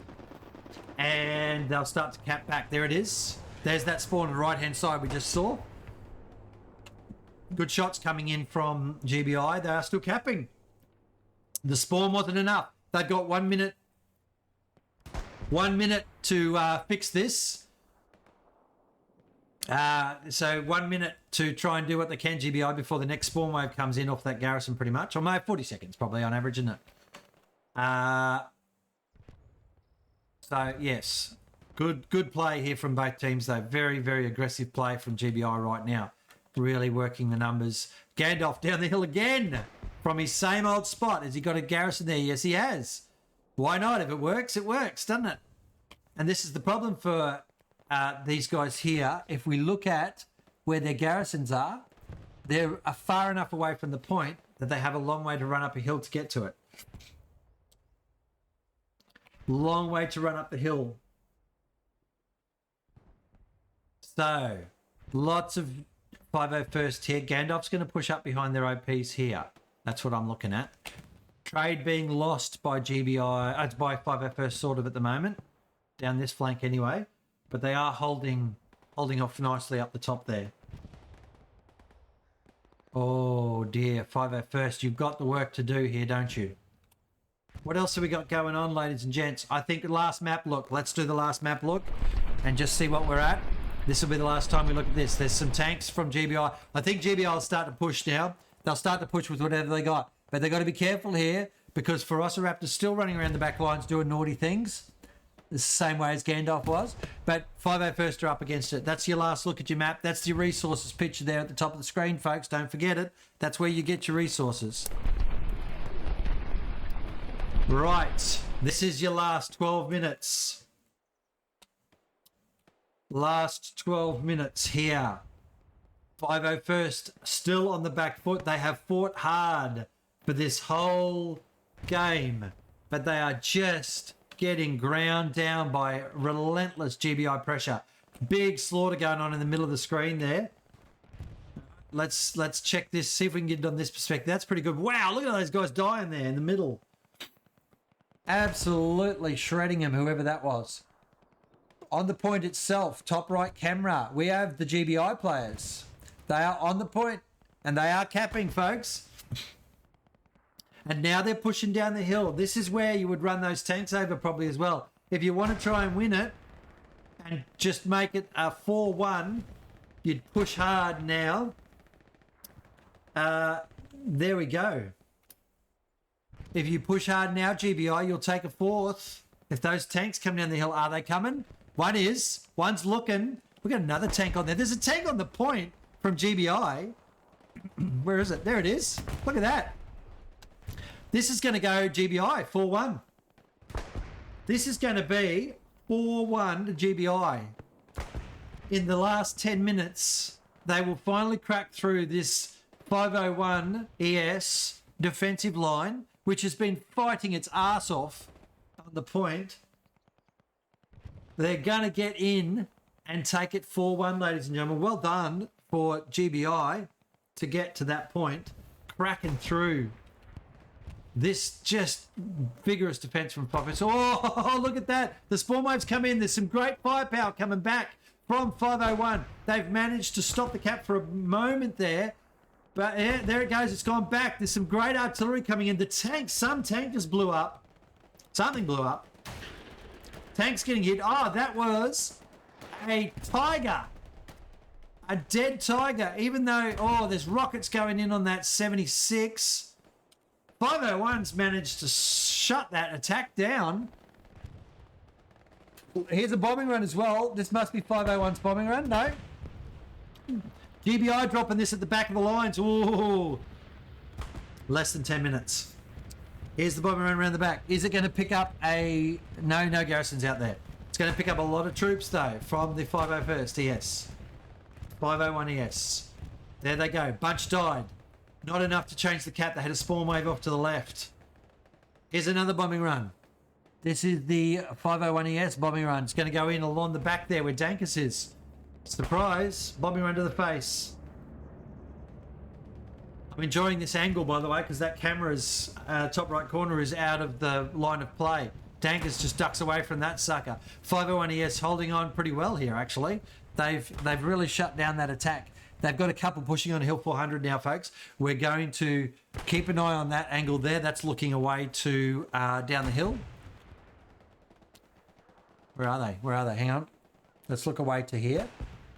and they'll start to cap back. There it is. There's that spawn on the right hand side we just saw. Good shots coming in from GBI. They are still capping. The spawn wasn't enough. They've got 1 minute. 1 minute to fix this. So 1 minute to try and do what they can, GBI, before the next spawn wave comes in off that garrison, pretty much. Or maybe 40 seconds, probably on average, isn't it? So yes, good play here from both teams, though. Very, very aggressive play from GBI right now. Really working the numbers. Gandalf down the hill again from his same old spot. Has he got a garrison there? Yes, he has. Why not? If it works, doesn't it? And this is the problem for these guys here. If we look at where their garrisons are, they're far enough away from the point that they have a long way to run up a hill to get to it. Long way to run up the hill. So, lots of 501st here. Gandalf's going to push up behind their OPs here. That's what I'm looking at. Trade being lost by GBI, it's by 501st sort of at the moment. Down this flank anyway. But they are holding off nicely up the top there. Oh dear, 501st, you've got the work to do here, don't you? What else have we got going on, ladies and gents? I think the last map look. Let's do the last map look and just see what we're at. This will be the last time we look at this. There's some tanks from GBI. I think GBI will start to push now. They'll start to push with whatever they got. But they've got to be careful here because Velociraptor's still running around the back lines doing naughty things. The same way as Gandalf was. But 501st are up against it. That's your last look at your map. That's your resources picture there at the top of the screen, folks. Don't forget it. That's where you get your resources. Right. This is your last 12 minutes. Last 12 minutes here. 501st still on the back foot. They have fought hard for this whole game, but they are just getting ground down by relentless GBI pressure. Big slaughter going on in the middle of the screen there. Let's check this, see if we can get it on this perspective. That's pretty good. Wow, look at those guys dying there in the middle. Absolutely shredding him, whoever that was. On the point itself, top right camera, we have the GBI players. They are on the point and they are capping, folks. And now they're pushing down the hill. This is where you would run those tanks over probably as well. If you want to try and win it and just make it a 4-1, you'd push hard now. There we go. If you push hard now, GBI, you'll take a fourth. If those tanks come down the hill, are they coming? One is. One's looking. We've got another tank on there. There's a tank on the point from GBI. Where is it? There it is. Look at that. This is going to go GBI, 4-1. This is going to be 4-1 to GBI. In the last 10 minutes, they will finally crack through this 501 ES defensive line, which has been fighting its ass off on the point. They're going to get in and take it 4-1, ladies and gentlemen. Well done for GBI to get to that point, cracking through this just vigorous defense from Profits. Oh, look at that. The spawn waves come in. There's some great firepower coming back from 501. They've managed to stop the cap for a moment there. But yeah, there it goes. It's gone back. There's some great artillery coming in. The tank, some tank just blew up. Something blew up. Tank's getting hit. Oh, that was a tiger. A dead tiger. Even though, oh, there's rockets going in on that 76. 501's managed to shut that attack down. Here's a bombing run as well. This must be 501's bombing run. No. GBI dropping this at the back of the lines. Ooh. Less than 10 minutes. Here's the bombing run around the back. Is it going to pick up a... No garrisons out there. It's going to pick up a lot of troops, though, from the 501st ES. 501 ES. There they go. Bunch died. Not enough to change the cap. They had a spawn wave off to the left. Here's another bombing run. This is the 501 ES bombing run. It's going to go in along the back there where Dankus is. Surprise. Bombing run to the face. I'm enjoying this angle, by the way, because that camera's top right corner is out of the line of play. Dankers just ducks away from that sucker. 501 ES holding on pretty well here, actually. They've really shut down that attack. They've got a couple pushing on Hill 400 now, folks. We're going to keep an eye on that angle there. That's looking away to down the hill. Where are they? Where are they? Hang on. Let's look away to here.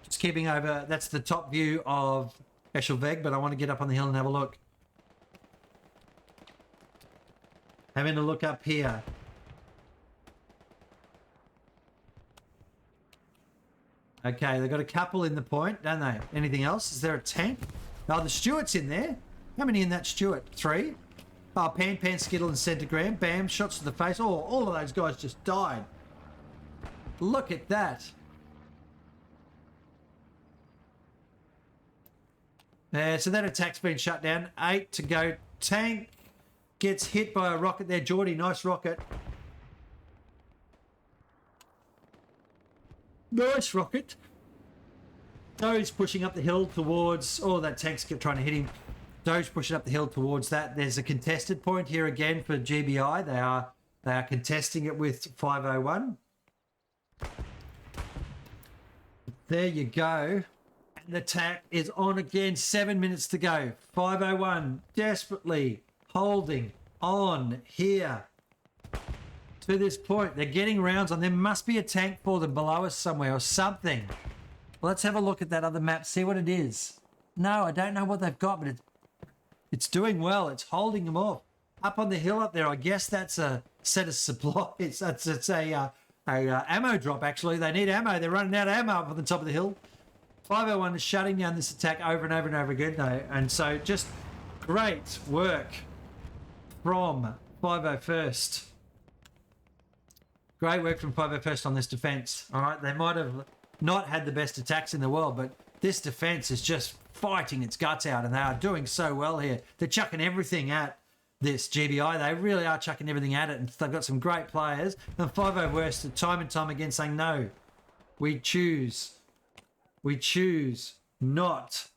Just keeping over. That's the top view of Eshelveg, but I want to get up on the hill and have a look. Having a look up here. Okay, they've got a couple in the point, don't they? Anything else? Is there a tank? Oh, the Stuart's in there. How many in that Stuart? 3? Oh, Pan, Skittle, and Centigram. Bam, shots to the face. Oh, all of those guys just died. Look at that. So that attack's been shut down. 8 to go. Tank gets hit by a rocket there. Geordie, nice rocket. Nice rocket. Doe's pushing up the hill towards... Oh, that tank's trying to hit him. Doe's pushing up the hill towards that. There's a contested point here again for GBI. They are contesting it with 501. There you go. And the attack is on again. 7 minutes to go. 501 desperately holding on here. To this point, they're getting rounds on. There must be a tank for them below us somewhere or something. Let's have a look at that other map, see what it is. No, I don't know what they've got, but it's doing well. It's holding them off. Up on the hill up there, I guess that's a set of supplies. It's a ammo drop, actually. They need ammo. They're running out of ammo up on the top of the hill. 501 is shutting down this attack over and over and over again, though. And so just great work from 501st. Great work from 501st on this defense. All right, they might have not had the best attacks in the world, but this defense is just fighting its guts out, and they are doing so well here. They're chucking everything at this GBI. They really are chucking everything at it, and they've got some great players. And 501st, time and time again, saying, no, we choose not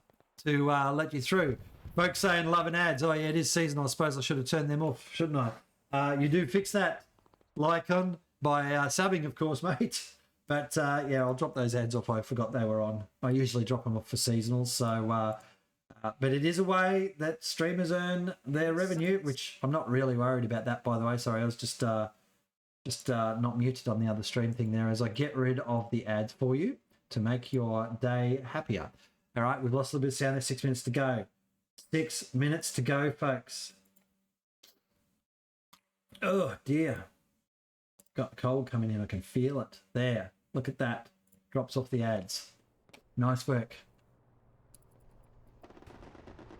to let you through. Folks saying love and ads. Oh, yeah, it is seasonal. I suppose I should have turned them off, shouldn't I? You do fix that, Lycon, by subbing, of course, mate. But yeah, I'll drop those ads off. I forgot they were on. I usually drop them off for seasonals. So, but it is a way that streamers earn their revenue, which I'm not really worried about that, by the way. Sorry, I was just not muted on the other stream thing there as I get rid of the ads for you to make your day happier. All right, we've lost a little bit of sound there. 6 minutes to go. 6 minutes to go, folks. Oh, dear. Got cold coming in. I can feel it. There. Look at that. Drops off the ads. Nice work.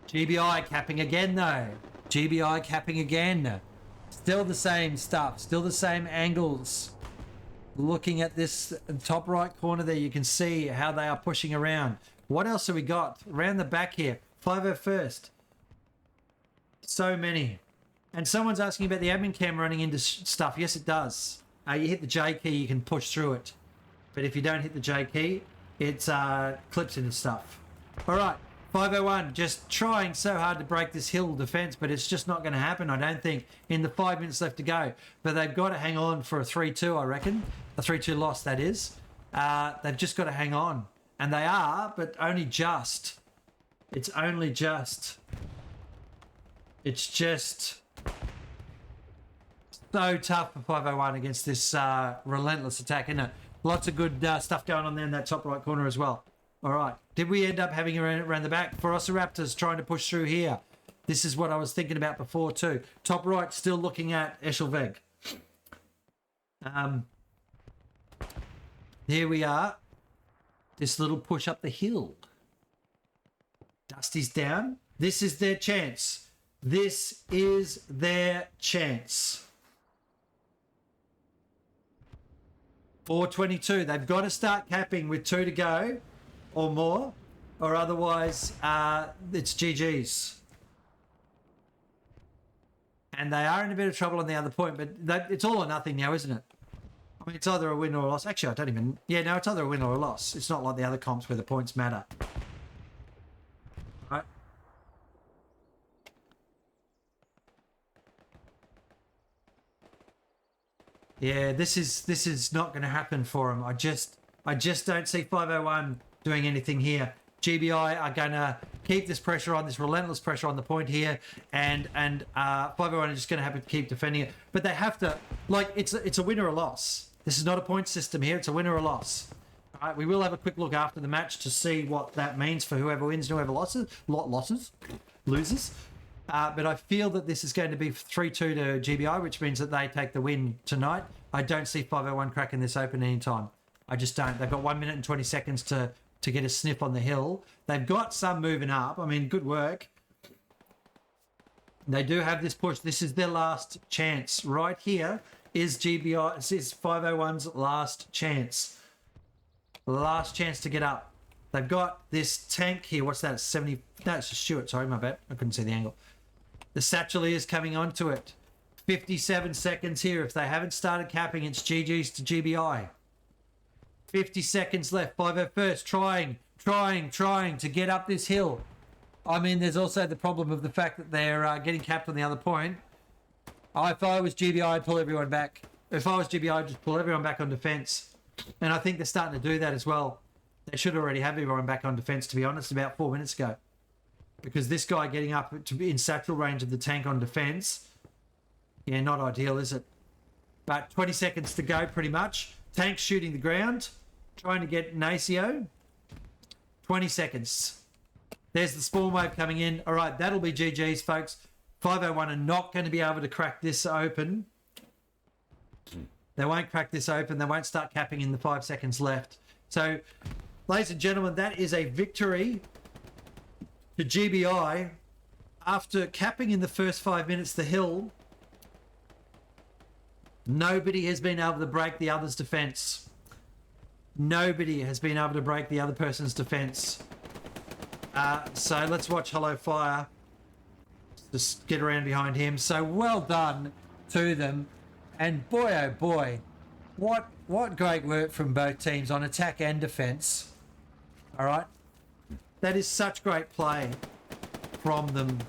GBI capping again, though. GBI capping again. Still the same stuff. Still the same angles. Looking at this top right corner there, you can see how they are pushing around. What else have we got? Around the back here. 501st. So many. And someone's asking about the admin cam running into stuff. Yes, it does. You hit the J key, you can push through it. But if you don't hit the J key, it clips into stuff. All right, 501, just trying so hard to break this hill defense, but it's just not going to happen, I don't think, in the 5 minutes left to go. But they've got to hang on for a 3-2, I reckon. A 3-2 loss, that is. They've just got to hang on. And they are, but only just. It's only just. It's just... so tough for 501 against this relentless attack, isn't it? Lots of good stuff going on there in that top right corner as well. All right. Did we end up having around the back? Velociraptors trying to push through here. This is what I was thinking about before too. Top right still looking at Eshelveg. Here we are. This little push up the hill. Dusty's down. This is their chance. This is their chance. 4:22. They've got to start capping with 2 to go or more, or otherwise it's GG's. And they are in a bit of trouble on the other point, but it's all or nothing now, isn't it? I mean, it's either a win or a loss. Actually, I don't even... Yeah, no, it's either a win or a loss. It's not like the other comps where the points matter. Right? Yeah, this is not going to happen for them. I just don't see 501 doing anything here. GBI are going to keep this pressure on, this relentless pressure on the point here, and 501 are just going to have to keep defending it. But they have to, like, it's a win or a loss. This is not a point system here. It's a win or a loss. All right, we will have a quick look after the match to see what that means for whoever wins and whoever loses. But I feel that this is going to be 3-2 to GBI, which means that they take the win tonight. I don't see 501 cracking this open anytime. I just don't. They've got 1 minute and 20 seconds to get a sniff on the hill. They've got some moving up. I mean, good work. They do have this push. This is their last chance. Right here is GBI. This is 501's last chance. Last chance to get up. They've got this tank here. What's that? 70. No, it's just Stuart. Sorry, my bad. I couldn't see the angle. The Satchel is coming onto it. 57 seconds here. If they haven't started capping, it's GG's to GBI. 50 seconds left. 501st trying to get up this hill. I mean, there's also the problem of the fact that they're getting capped on the other point. If I was GBI, I'd pull everyone back. If I was GBI, I'd just pull everyone back on defence. And I think they're starting to do that as well. They should already have everyone back on defence, to be honest, about 4 minutes ago. Because this guy getting up to be in satchel range of the tank on defence, yeah, not ideal, is it? But 20 seconds to go, pretty much. Tank shooting the ground, trying to get Nacio. 20 seconds. There's the spawn wave coming in. All right, that'll be GG's, folks. 501 are not going to be able to crack this open. They won't crack this open. They won't start capping in the 5 seconds left. So, ladies and gentlemen, that is a victory to GBI after capping in the first 5 minutes the hill. Nobody has been able to break the other's defence. Nobody has been able to break the other person's defence. So let's watch Hello Fire. Just get around behind him. So well done to them. And boy, oh boy, what great work from both teams on attack and defence. All right. That is such great play from them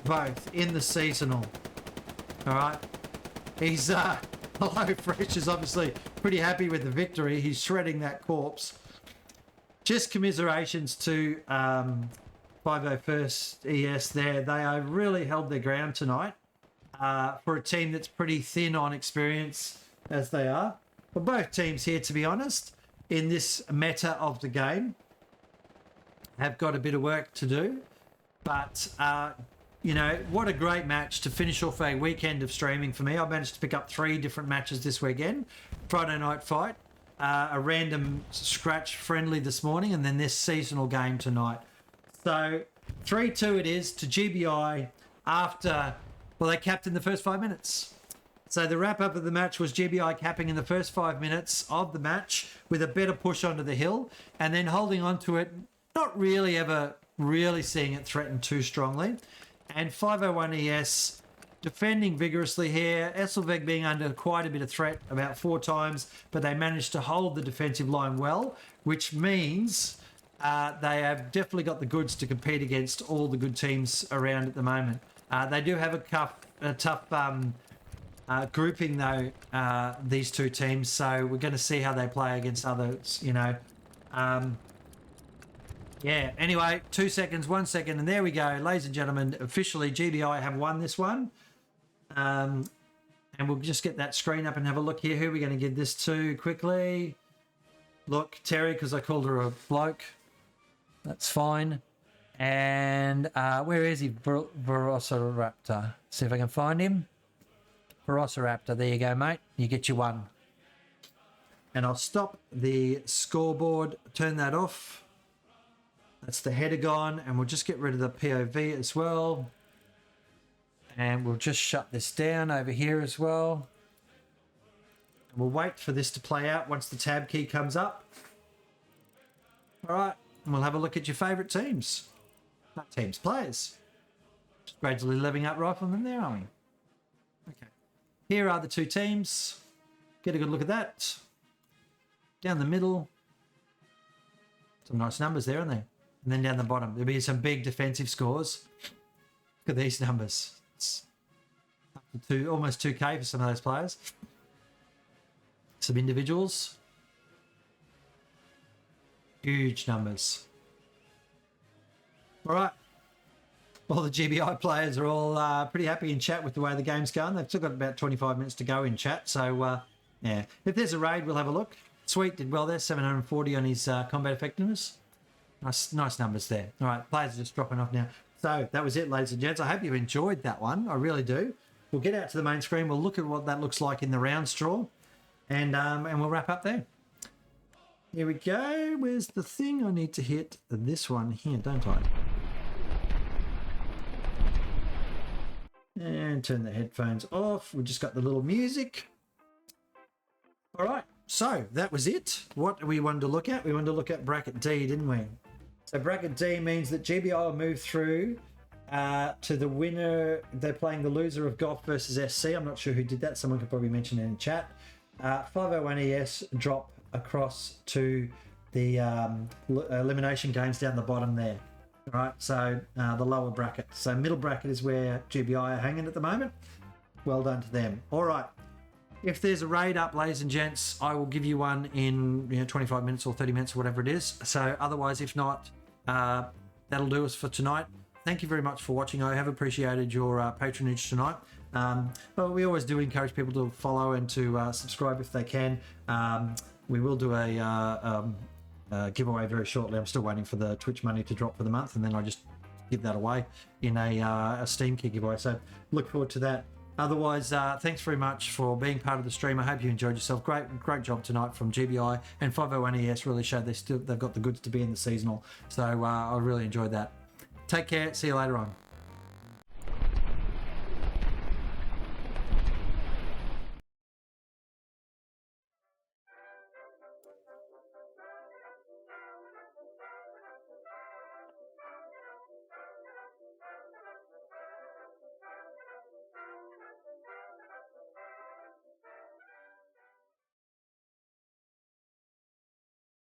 both in the seasonal. All right. He's, Hello Fresh is obviously pretty happy with the victory. He's shredding that corpse. Just commiserations to 501st ES there. They have really held their ground tonight for a team that's pretty thin on experience as they are. For both teams here, to be honest, in this meta of the game, have got a bit of work to do. But, you know, what a great match to finish off a weekend of streaming for me. I managed to pick up 3 different matches this weekend. Friday night fight, a random scratch friendly this morning, and then this seasonal game tonight. So 3-2 it is to GBI after, well, they capped in the first 5 minutes. So the wrap-up of the match was GBI capping in the first 5 minutes of the match with a better push onto the hill and then holding on to it, not really ever really seeing it threatened too strongly. And 501 ES defending vigorously here. Esselveg being under quite a bit of threat about 4 times, but they managed to hold the defensive line well, which means they have definitely got the goods to compete against all the good teams around at the moment. They do have a tough grouping though, these two teams, so we're going to see how they play against others, you know. Yeah, anyway, 2 seconds, 1 second, and there we go. Ladies and gentlemen, officially GBI have won this one. And we'll just get that screen up and have a look here. Who are we going to give this to quickly? Look, Terry, because I called her a bloke. That's fine. And where is he? Velociraptor. See if I can find him. Velociraptor, there you go, mate. You get your 1. And I'll stop the scoreboard, turn that off. That's the header gone, and we'll just get rid of the POV as well. And we'll just shut this down over here as well. And we'll wait for this to play out once the tab key comes up. All right, and we'll have a look at your favourite teams. Not teams, players. Just gradually leveling up right from them there, aren't we? Okay. Here are the 2 teams. Get a good look at that. Down the middle. Some nice numbers there, aren't they? And then down the bottom, there'll be some big defensive scores. Look at these numbers. It's up to almost 2K for some of those players. some individuals. Huge numbers. All right. All the GBI players are all pretty happy in chat with the way the game's going. They've still got about 25 minutes to go in chat. So, yeah. If there's a raid, we'll have a look. Sweet did well there. 740 on his combat effectiveness. Nice numbers there. All right. Players are just dropping off now. So, that was it, ladies and gents. I hope you enjoyed that one. I really do. We'll get out to the main screen. We'll look at what that looks like in the round straw. And we'll wrap up there. Here we go. Where's the thing? I need to hit this one here, don't I? And turn the headphones off. We just got the little music. All right. So that was it. What we wanted to look at? We wanted to look at bracket D, didn't we? So bracket D means that GBI will move through to the winner. They're playing the loser of Golf versus SC. I'm not sure who did that. Someone could probably mention it in chat. 501 ES drop across to the elimination games down the bottom there. All right, so the lower bracket. So middle bracket is where GBI are hanging at the moment. Well done to them. All right. If there's a raid up, ladies and gents, I will give you one in 25 minutes or 30 minutes or whatever it is. So otherwise, if not, that'll do us for tonight. Thank you very much for watching. I have appreciated your patronage tonight. But we always do encourage people to follow and to subscribe if they can. We will do a giveaway very shortly. I'm still waiting for the Twitch money to drop for the month, and then I just give that away in a Steam Key giveaway. So look forward to that. Otherwise, thanks very much for being part of the stream. I hope you enjoyed yourself. Great job tonight from GBI, and 501 ES really showed they've got the goods to be in the seasonal. So I really enjoyed that. Take care. See you later on.